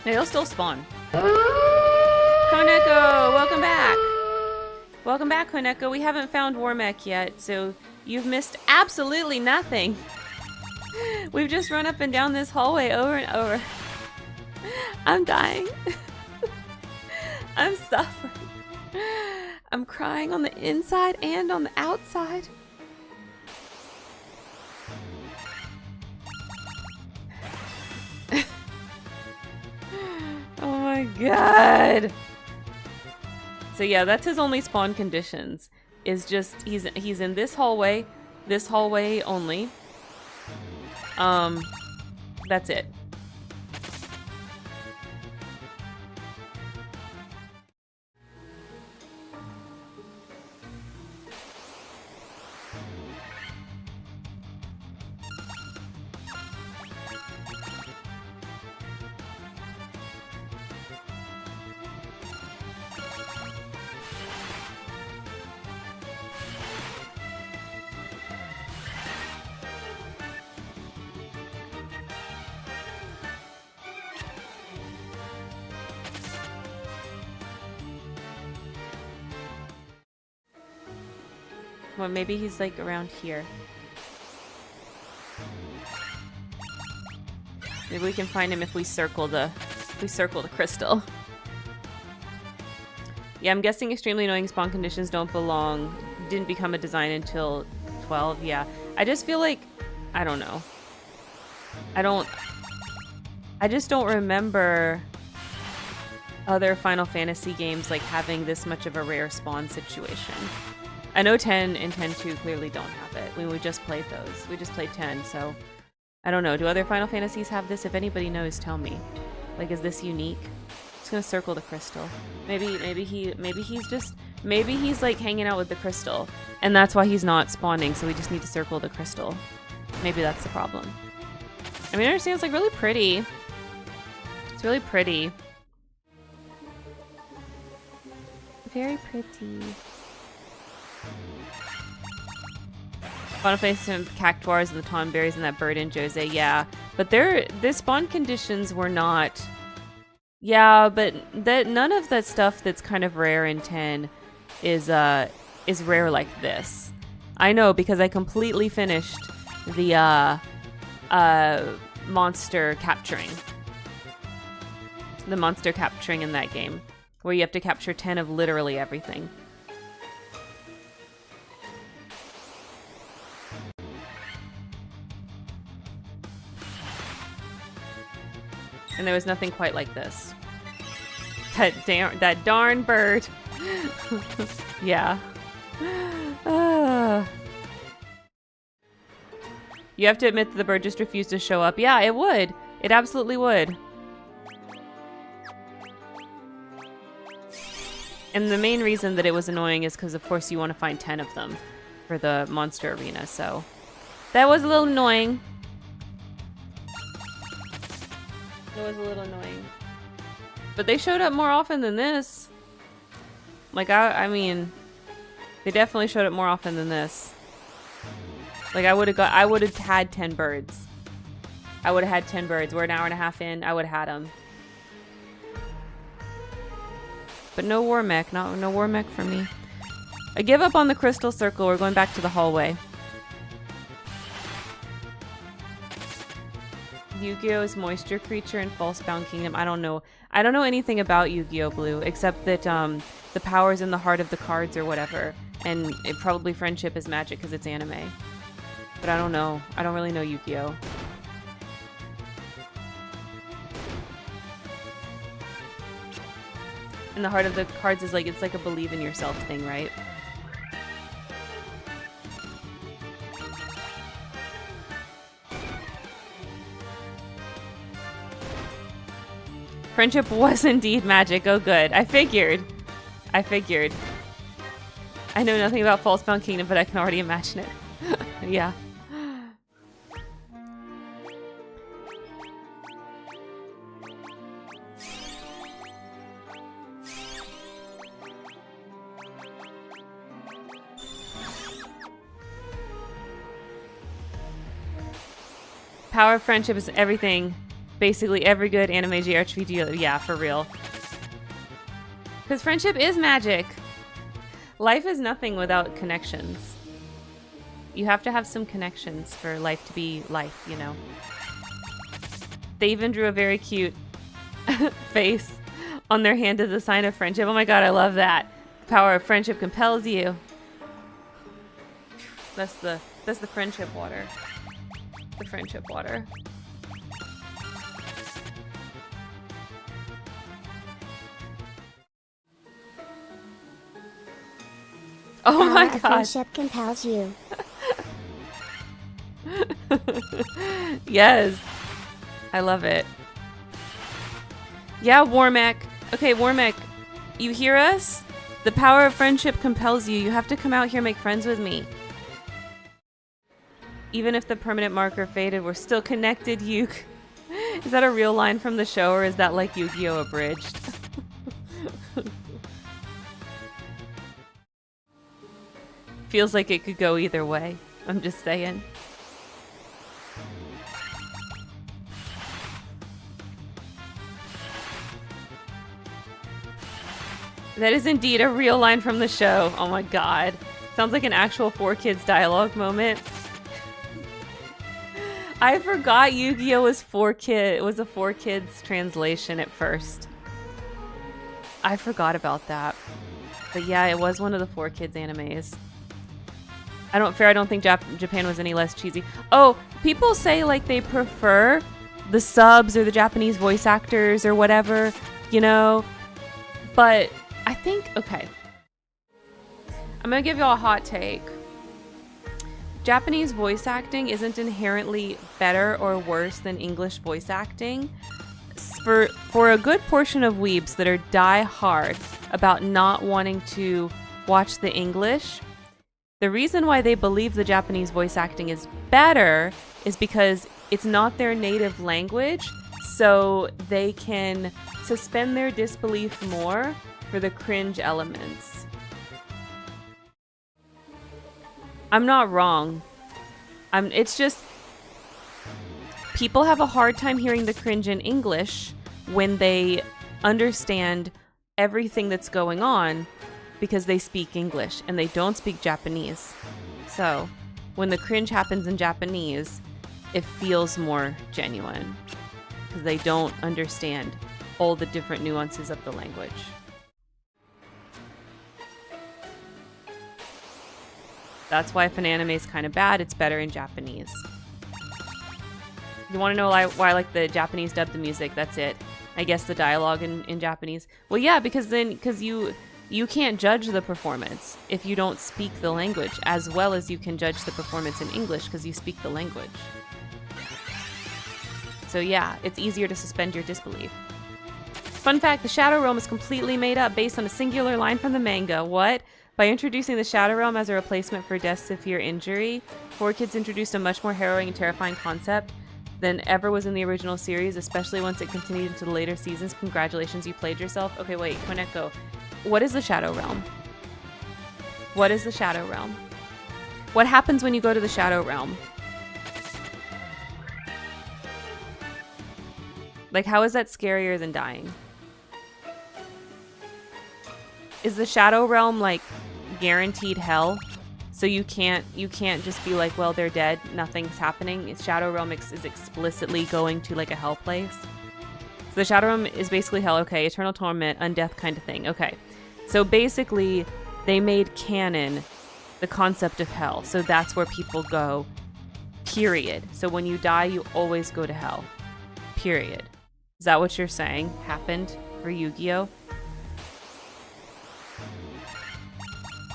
And he'll still spawn. Koneko, welcome back. Welcome back, Koneko. We haven't found Warmech yet, so you've missed absolutely nothing. We've just run up and down this hallway over and over. I'm dying. I'm suffering. I'm crying on the inside and on the outside. Oh my god. So yeah, that's his only spawn conditions. Is just he's in this hallway only. That's it. Well, maybe he's like around here. Maybe we can find him if we circle the crystal. Yeah, I'm guessing extremely annoying spawn conditions didn't become a design until 12. Yeah, I just feel like I don't know. I just don't remember other Final Fantasy games like having this much of a rare spawn situation. I know 10 and 10-2 clearly don't have it. We just played those. We just played 10, so I don't know. Do other Final Fantasies have this? If anybody knows, tell me. Like, is this unique? I'm just gonna circle the crystal. Maybe he's like hanging out with the crystal, and that's why he's not spawning. So we just need to circle the crystal. Maybe that's the problem. I mean, I understand it's like really pretty. It's really pretty. Very pretty. Final face and cactuars and the tomberries and that bird in Jose, yeah. But their spawn conditions were not. Yeah, but none of that stuff that's kind of rare in 10 is rare like this. I know because I completely finished the monster capturing. The monster capturing in that game, where you have to capture 10 of literally everything. And there was nothing quite like this. That darn bird. Yeah. You have to admit that the bird just refused to show up. Yeah, it would. It absolutely would. And the main reason that it was annoying is because, of course, you want to find 10 of them for the monster arena, so that was a little annoying. It was a little annoying. But they showed up more often than this. Like, I mean, they definitely showed up more often than this. Like, I would have had 10 birds. I would have had 10 birds. We're an hour and a half in. I would have had them. But no Warmech. No Warmech for me. I give up on the crystal circle. We're going back to the hallway. Yu-Gi-Oh's moisture creature in Falsebound Kingdom. I don't know. I don't know anything about Yu-Gi-Oh! Blue, except that the power's in the heart of the cards or whatever. And probably friendship is magic because it's anime. But I don't know. I don't really know Yu-Gi-Oh! And the heart of the cards is like, it's like a believe in yourself thing, right? Friendship was indeed magic. Oh, good. I figured. I know nothing about Falsebound Kingdom, but I can already imagine it. Yeah. Power of friendship is everything. Basically every good anime JRPG, yeah, for real. Because friendship is magic. Life is nothing without connections. You have to have some connections for life to be life, you know. They even drew a very cute face on their hand as a sign of friendship. Oh my god, I love that. The power of friendship compels you. That's the friendship water. The friendship water. Oh my god. Friendship compels you. Yes. I love it. Yeah, Warmech. Okay, Warmech, you hear us? The power of friendship compels you. You have to come out here and make friends with me. Even if the permanent marker faded, we're still connected, Yuke. Is that a real line from the show, or is that like Yu-Gi-Oh! Abridged? Feels like it could go either way. I'm just saying. That is indeed a real line from the show. Oh my god. Sounds like an actual 4Kids dialogue moment. I forgot Yu-Gi-Oh! Was 4Kids. It was a 4Kids translation at first. I forgot about that. But yeah, it was one of the 4Kids animes. I don't think Japan was any less cheesy. Oh, people say like they prefer the subs or the Japanese voice actors or whatever, you know. But I think, okay. I'm gonna give y'all a hot take. Japanese voice acting isn't inherently better or worse than English voice acting. For a good portion of weebs that are die hard about not wanting to watch the English, the reason why they believe the Japanese voice acting is better is because it's not their native language, so they can suspend their disbelief more for the cringe elements. I'm not wrong. It's just people have a hard time hearing the cringe in English when they understand everything that's going on because they speak English and they don't speak Japanese. So when the cringe happens in Japanese, it feels more genuine because they don't understand all the different nuances of the language. That's why if an anime is kind of bad, it's better in Japanese. You want to know why I like the Japanese dubbed the music? That's it. I guess the dialogue in Japanese. Well, yeah, because you can't judge the performance if you don't speak the language, as well as you can judge the performance in English because you speak the language. So yeah, it's easier to suspend your disbelief. Fun fact, the Shadow Realm is completely made up based on a singular line from the manga. What? By introducing the Shadow Realm as a replacement for Death's severe injury, 4Kids introduced a much more harrowing and terrifying concept than ever was in the original series, especially once it continued into the later seasons. Congratulations, you played yourself. Okay, wait, Koneko. What is the Shadow Realm? What is the Shadow Realm? What happens when you go to the Shadow Realm? Like, how is that scarier than dying? Is the Shadow Realm, like, guaranteed hell? So you can't just be like, well, they're dead, nothing's happening. Shadow Realm is explicitly going to, like, a hell place. So the Shadow Realm is basically hell, okay, eternal torment, undeath kind of thing, okay. So basically, they made canon the concept of hell. So that's where people go, period. So when you die, you always go to hell, period. Is that what you're saying happened for Yu-Gi-Oh?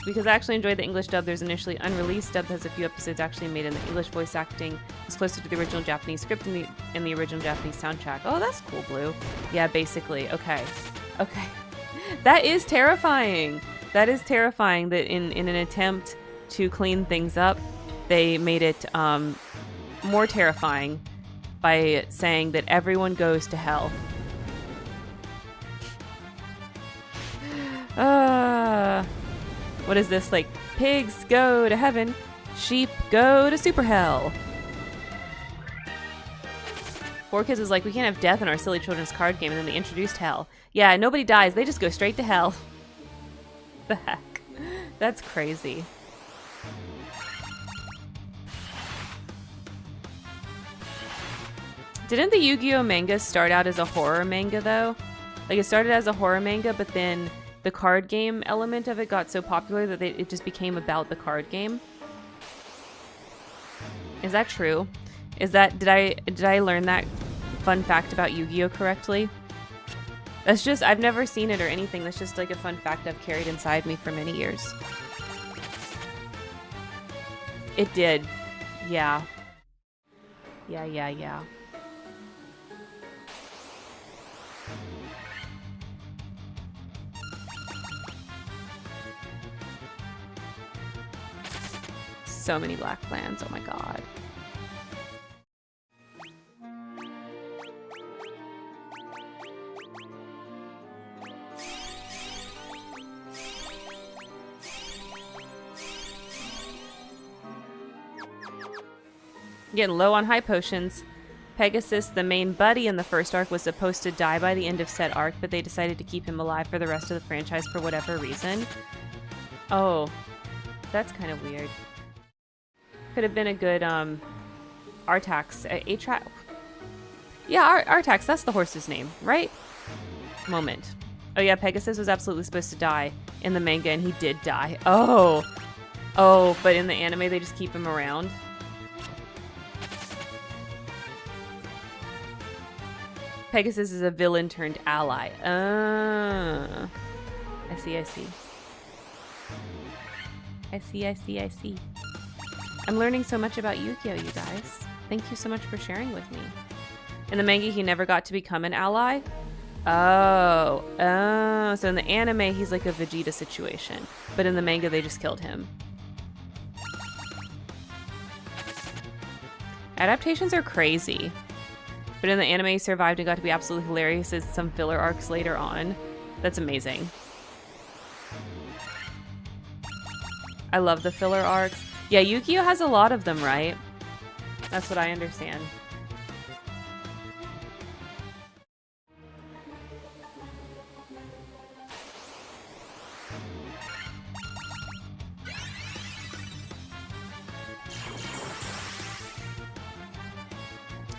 Because I actually enjoyed the English dub. There's initially unreleased dub that has a few episodes actually made in the English voice acting. It's closer to the original Japanese script and the original Japanese soundtrack. Oh, that's cool, Blue. Yeah, basically. Okay. Okay. That is terrifying. That is terrifying that in an attempt to clean things up, they made it more terrifying by saying that everyone goes to hell. What is this? Like, pigs go to heaven, sheep go to super hell. 4Kids is like, we can't have death in our silly children's card game, and then they introduced hell. Yeah, nobody dies, they just go straight to hell. The heck? That's crazy. Didn't the Yu-Gi-Oh manga start out as a horror manga, though? Like, it started as a horror manga, but then the card game element of it got so popular that it just became about the card game. Is that true? Did I learn that fun fact about Yu-Gi-Oh correctly? That's just, I've never seen it or anything. That's just like a fun fact I've carried inside me for many years. It did. Yeah. Yeah. So many black plans, oh my god. Getting low on high potions. Pegasus, the main buddy in the first arc, was supposed to die by the end of said arc, but they decided to keep him alive for the rest of the franchise for whatever reason. Oh, that's kind of weird. Could have been a good, Artax. A-Track? Yeah, Artax, that's the horse's name, right? Moment. Oh yeah, Pegasus was absolutely supposed to die in the manga, and he did die. Oh! Oh, but in the anime, they just keep him around. Pegasus is a villain turned ally. I see. I see. I'm learning so much about Yu-Gi-Oh, you guys. Thank you so much for sharing with me. In the manga, he never got to become an ally? Oh. So in the anime, he's like a Vegeta situation. But in the manga, they just killed him. I Adaptations are crazy. But in the anime, he survived and got to be absolutely hilarious as some filler arcs later on. That's amazing. I love the filler arcs. Yeah, Yu-Gi-Oh has a lot of them, right? That's what I understand.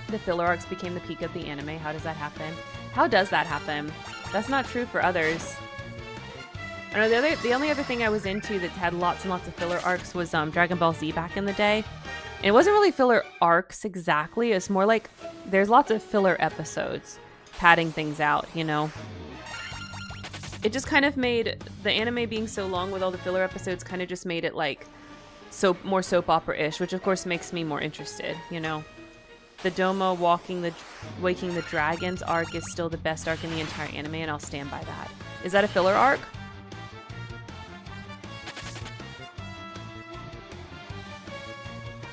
The filler arcs became the peak of the anime. How does that happen? How does that happen? That's not true for others. I know the only other thing I was into that had lots and lots of filler arcs was Dragon Ball Z back in the day. And it wasn't really filler arcs exactly. It's more like there's lots of filler episodes padding things out, you know? It just kind of made the anime being so long with all the filler episodes kind of just made it like more soap opera-ish, which of course makes me more interested, you know? The Domo waking the dragons arc is still the best arc in the entire anime, and I'll stand by that. Is that a filler arc?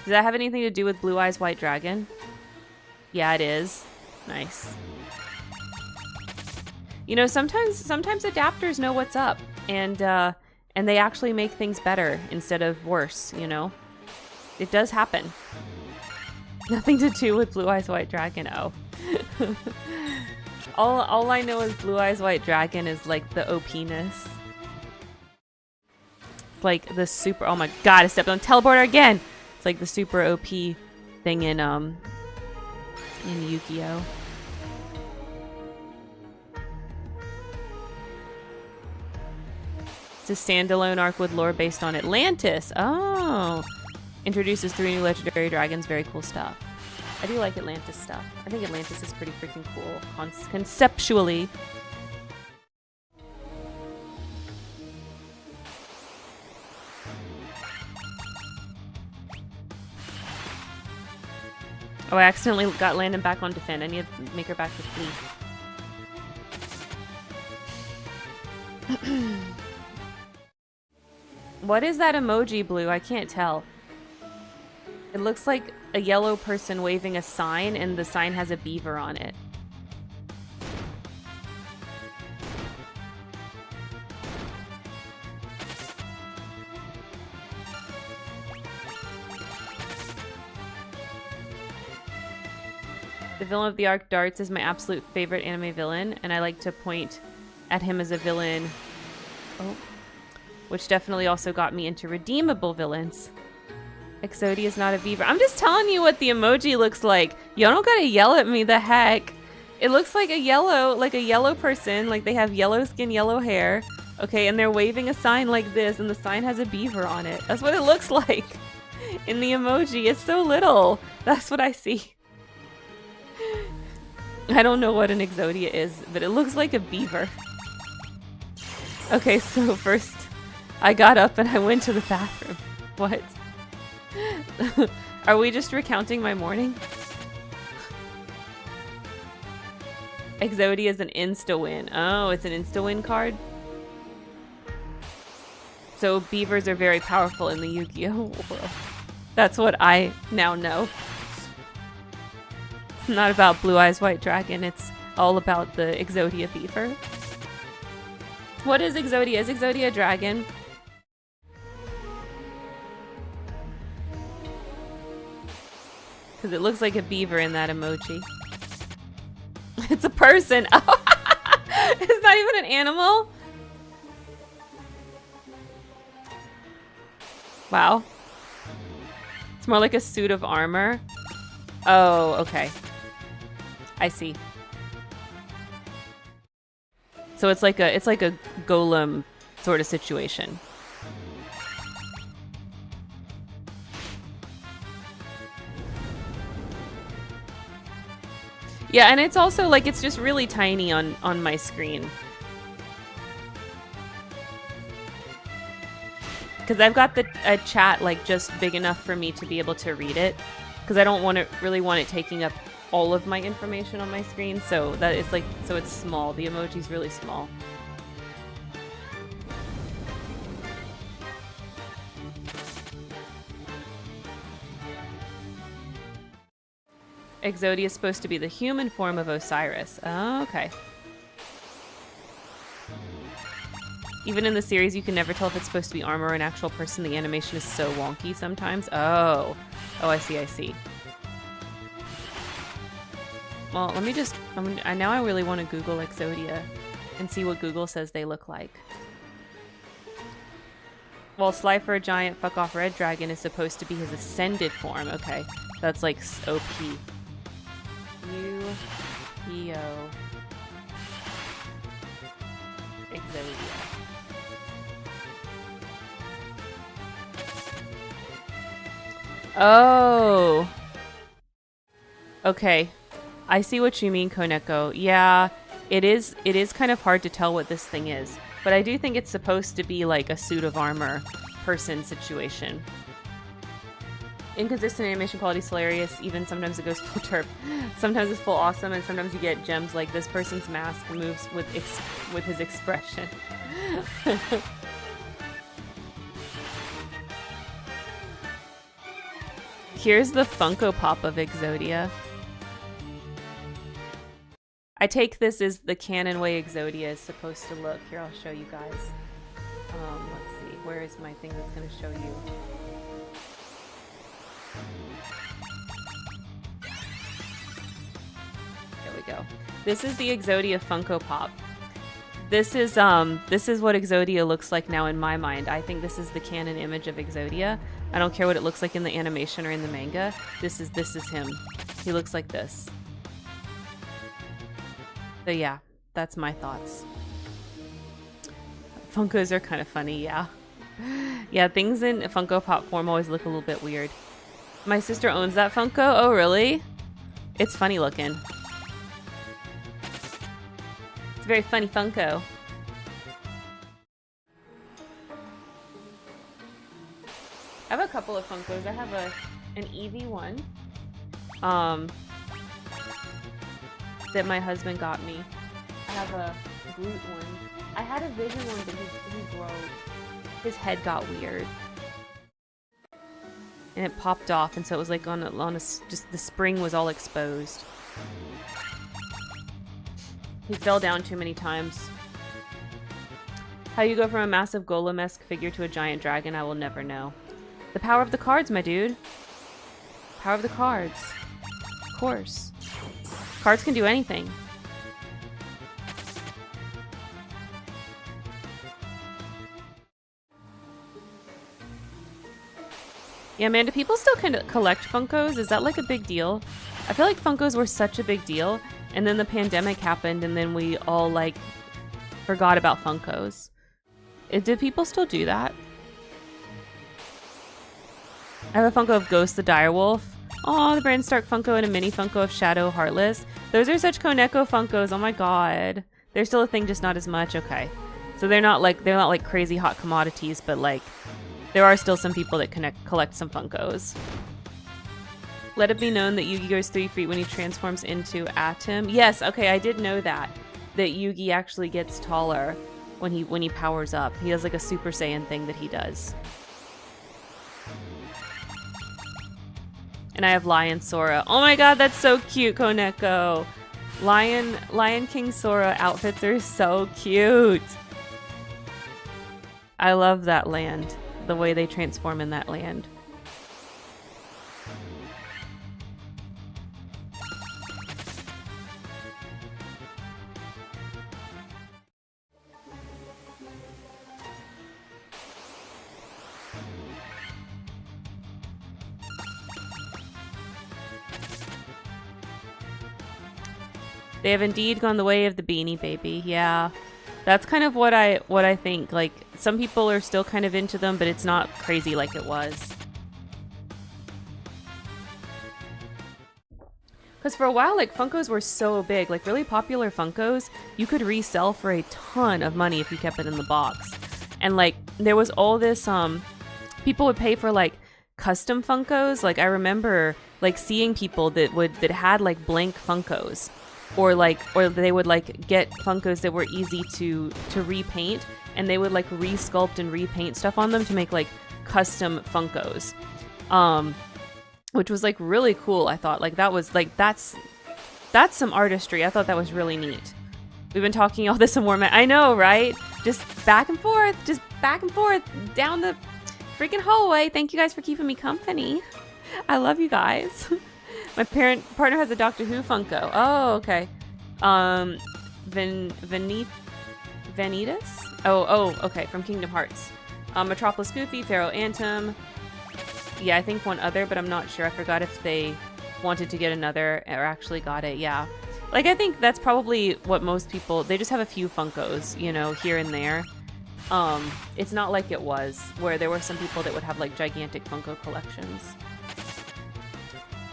Does that have anything to do with Blue Eyes White Dragon? Yeah, it is. Nice. You know, sometimes adapters know what's up, and they actually make things better instead of worse, you know? It does happen. Nothing to do with Blue Eyes White Dragon. Oh. all I know is Blue Eyes White Dragon is like the OP-ness. It's like the super, oh my god, I stepped on teleporter again! It's like the super OP thing in Yu-Gi-Oh! It's a standalone arc with lore based on Atlantis. Oh! Introduces 3 new legendary dragons. Very cool stuff. I do like Atlantis stuff. I think Atlantis is pretty freaking cool conceptually. Oh, I accidentally got Landon back on defend. I need to make her back to flee. What is that emoji, Blue? I can't tell. It looks like a yellow person waving a sign, and the sign has a beaver on it. The villain of the arc, Darts, is my absolute favorite anime villain, and I like to point at him as a villain. Oh. Which definitely also got me into redeemable villains. Exodia is not a beaver. I'm just telling you what the emoji looks like. Y'all don't gotta yell at me, the heck. It looks like a yellow person, like they have yellow skin, yellow hair. Okay, and they're waving a sign like this, and the sign has a beaver on it. That's what it looks like in the emoji. It's so little. That's what I see. I don't know what an Exodia is, but it looks like a beaver. Okay, so first I got up and I went to the bathroom. What? Are we just recounting my morning? Exodia is an insta-win. Oh, it's an insta-win card? So beavers are very powerful in the Yu-Gi-Oh world. That's what I now know. It's not about Blue Eyes White Dragon, it's all about the Exodia beaver. What is Exodia? Is Exodia a dragon? Because it looks like a beaver in that emoji. It's a person. Oh, it's not even an animal? Wow. It's more like a suit of armor. Oh, okay. I see. So it's like a golem sort of situation. Yeah, and it's also like it's just really tiny on my screen. Because I've got a chat like just big enough for me to be able to read it. Because I don't really want it taking up all of my information on my screen. So that it's like, so it's small. The emoji's really small. Exodia is supposed to be the human form of Osiris. Oh, okay. Even in the series, you can never tell if it's supposed to be armor or an actual person. The animation is so wonky sometimes. Oh. Oh, I see, I see. Well, let me just... now I really want to Google Exodia and see what Google says they look like. Well, Slifer Giant Fuck Off Red Dragon is supposed to be his ascended form. Okay. That's like OP. U-P-O... Exodia. Oh. Okay. I see what you mean, Koneko. Yeah, it is kind of hard to tell what this thing is. But I do think it's supposed to be like a suit of armor person situation. Inconsistent animation quality is hilarious. Even sometimes it goes full terp. Sometimes it's full awesome, and sometimes you get gems like this person's mask moves with his expression. Here's the Funko Pop of Exodia. I take this as the canon way Exodia is supposed to look. Here, I'll show you guys. Let's see. Where is my thing that's going to show you? There we go. This is the Exodia Funko Pop. This is what Exodia looks like now in my mind. I think this is the canon image of Exodia. I don't care what it looks like in the animation or in the manga. This is him. He looks like this. So yeah, that's my thoughts. Funkos are kind of funny, yeah. Yeah, things in Funko Pop form always look a little bit weird. My sister owns that Funko. Oh, really? It's funny looking. It's a very funny Funko. I have a couple of Funkos. I have an Eevee one. That my husband got me. I have a Groot one. I had a Vision one, but he broke. His head got weird. And it popped off, and so it was like on a just the spring was all exposed. He fell down too many times. How you go from a massive golem-esque figure to a giant dragon, I will never know. The power of the cards, my dude. Power of the cards. Of course. Cards can do anything. Yeah, man, do people still kind of collect Funkos? Is that like a big deal? I feel like Funkos were such a big deal, and then the pandemic happened, and then we all, like, forgot about Funkos. Do people still do that? I have a Funko of Ghost the Direwolf. Oh, the Brand Stark Funko and a mini Funko of Shadow Heartless. Those are such Koneko Funkos. Oh my god. They're still a thing, just not as much. Okay. So they're not like crazy hot commodities, but like there are still some people that collect some Funkos. Let it be known that Yugi goes 3 feet when he transforms into Atom. Yes, okay, I did know that Yugi actually gets taller when he powers up. He does like a Super Saiyan thing that he does. And I have Lion Sora. Oh my god, that's so cute, Koneko. Lion King Sora outfits are so cute. I love that land. The way they transform in that land. They have indeed gone the way of the Beanie Baby. Yeah. That's kind of what I think. Like, some people are still kind of into them, but it's not crazy like it was. Because for a while, like, Funkos were so big. Like, really popular Funkos, you could resell for a ton of money if you kept it in the box. And, like, there was all this, people would pay for, like, custom Funkos. Like, I remember, like, seeing people that had, like, blank Funkos. Or they would like get Funkos that were easy to repaint, and they would like resculpt and repaint stuff on them to make like custom Funkos. which was like really cool. I thought like that was like that's some artistry. I thought that was really neat. We've been talking all this in Warmech. I know, right? Just back and forth down the freaking hallway. Thank you guys for keeping me company. I love you guys. My partner has a Doctor Who Funko. Oh, okay. Vanitas? Oh, okay, from Kingdom Hearts. Metropolis Goofy, Pharaoh Anthem. Yeah, I think one other, but I'm not sure. I forgot if they wanted to get another or actually got it. Yeah. Like, I think that's probably what most people... They just have a few Funkos, you know, here and there. It's not like it was, where there were some people that would have, like, gigantic Funko collections.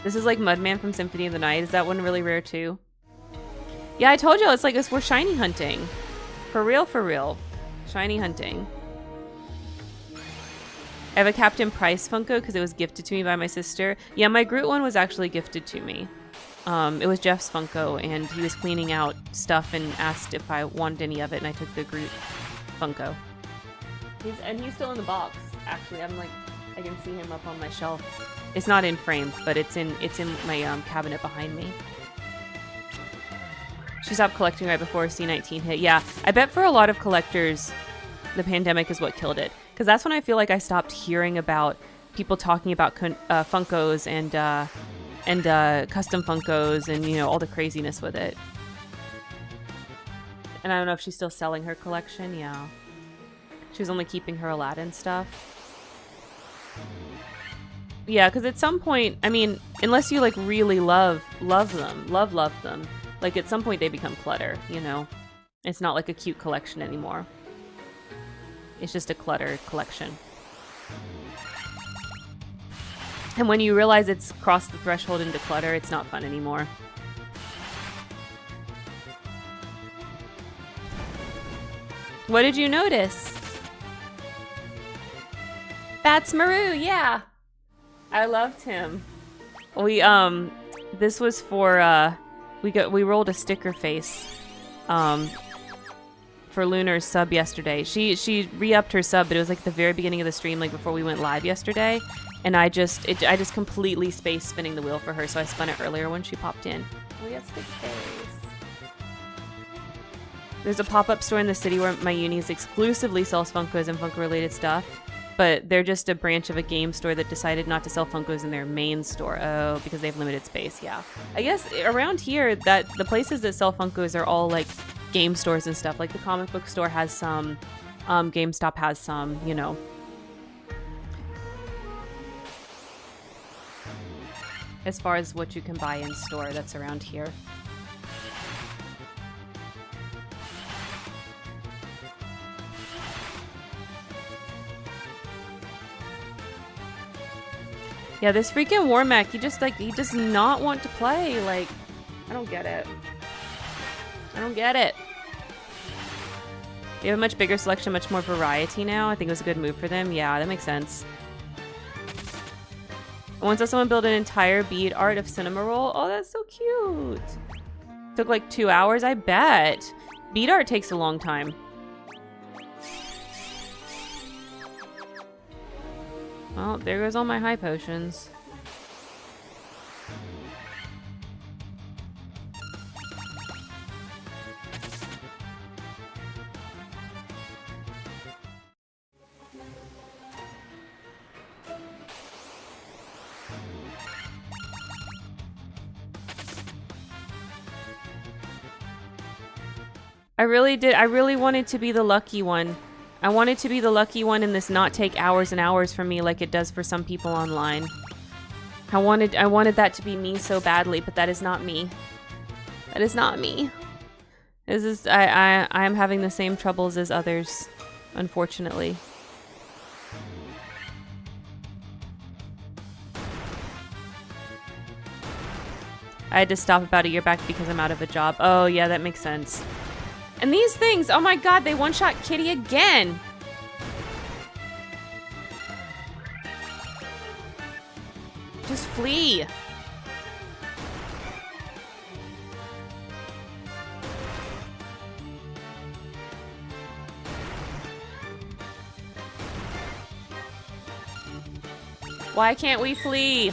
This is like Mudman from Symphony of the Night. Is that one really rare, too? Yeah, I told you, it's like this. We're shiny hunting. For real, for real. Shiny hunting. I have a Captain Price Funko because it was gifted to me by my sister. Yeah, my Groot one was actually gifted to me. It was Jeff's Funko, and he was cleaning out stuff and asked if I wanted any of it, and I took the Groot Funko. He's still in the box, actually. I'm like, I can see him up on my shelf. It's not in frame, but it's in my cabinet behind me. She stopped collecting right before C19 hit. Yeah, I bet for a lot of collectors, the pandemic is what killed it. Because that's when I feel like I stopped hearing about people talking about Funkos and custom Funkos and, you know, all the craziness with it. And I don't know if she's still selling her collection. Yeah. She was only keeping her Aladdin stuff. Yeah, because at some point, I mean, unless you, like, really love them, like, at some point they become clutter, you know? It's not like a cute collection anymore. It's just a cluttered collection. And when you realize it's crossed the threshold into clutter, it's not fun anymore. What did you notice? That's Maru, yeah! I loved him. We, this was for, we rolled a sticker face, for Lunar's sub yesterday. She re-upped her sub, but it was like the very beginning of the stream, like before we went live yesterday. And I just completely space spinning the wheel for her, so I spun it earlier when she popped in. We got stick face. There's a pop-up store in the city where my uni exclusively sells Funkos and Funko-related stuff. But they're just a branch of a game store that decided not to sell Funkos in their main store. Oh, because they have limited space, yeah. I guess around here, that the places that sell Funkos are all like game stores and stuff. Like the comic book store has some, GameStop has some, you know. As far as what you can buy in store, that's around here. Yeah, this freaking Warmech, he does not want to play. Like, I don't get it. I don't get it. They have a much bigger selection, much more variety now. I think it was a good move for them. Yeah, that makes sense. I once saw someone build an entire bead art of Cinnamoroll. Oh, that's so cute. Took like 2 hours, I bet. Bead art takes a long time. Well, there goes all my high potions. I really wanted to be the lucky one. I wanted to be the lucky one and this not take hours and hours for me like it does for some people online. I wanted that to be me so badly, but that is not me. That is not me. I am having the same troubles as others, unfortunately. I had to stop about a year back because I'm out of a job. Oh yeah, that makes sense. And these things, oh my god, they one-shot Kitty again! Just flee! Why can't we flee?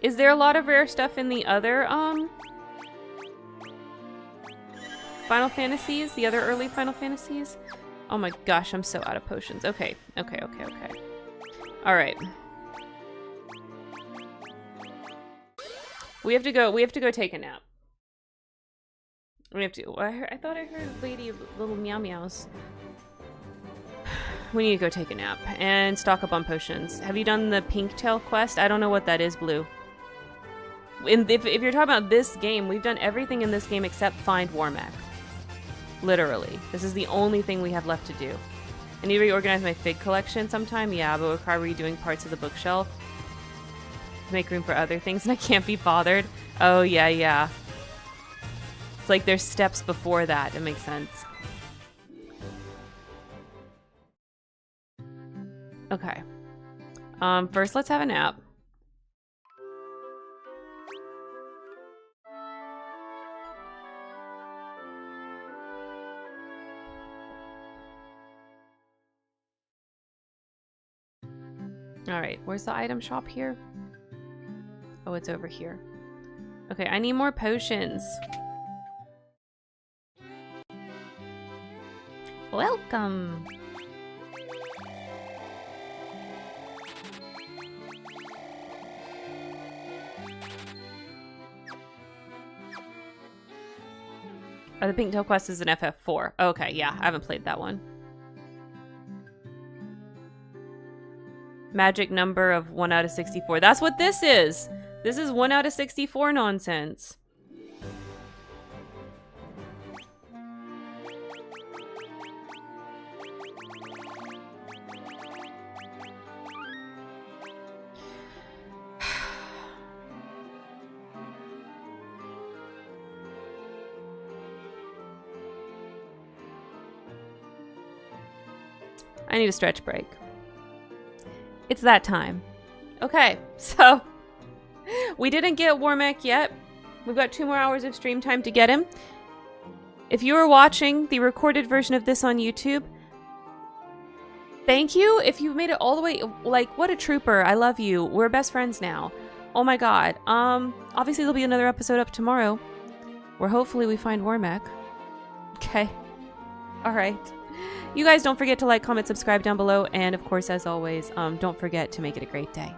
Is there a lot of rare stuff in the other, Final Fantasies? The other early Final Fantasies? Oh my gosh, I'm so out of potions. Okay. Alright. We have to go take a nap. We have to. I thought I heard lady little meow meows. We need to go take a nap and stock up on potions. Have you done the pink tail quest? I don't know what that is, Blue. If you're talking about this game, we've done everything in this game except find Warmech. Literally. This is the only thing we have left to do. I need to reorganize my fig collection sometime. Yeah, but require redoing parts of the bookshelf. Make room for other things, and I can't be bothered. Oh, yeah. It's like there's steps before that. It makes sense. Okay. First, let's have a nap. Alright, where's the item shop here? Oh, it's over here. Okay, I need more potions. Welcome! Oh, the Pink Tail Quest is an FF4. Okay, yeah, I haven't played that one. Magic number of 1 out of 64. That's what this is! This is 1 out of 64 nonsense. I need a stretch break. It's that time. Okay, so we didn't get Warmech yet. We've got 2 more hours of stream time to get him. If you are watching the recorded version of this on YouTube, thank you. If you made it all the way, like, what a trooper. I love you. We're best friends now. Oh my god. Obviously there'll be another episode up tomorrow where hopefully we find Warmech. Okay. All right. You guys don't forget to like, comment, subscribe down below, and of course, as always, don't forget to make it a great day.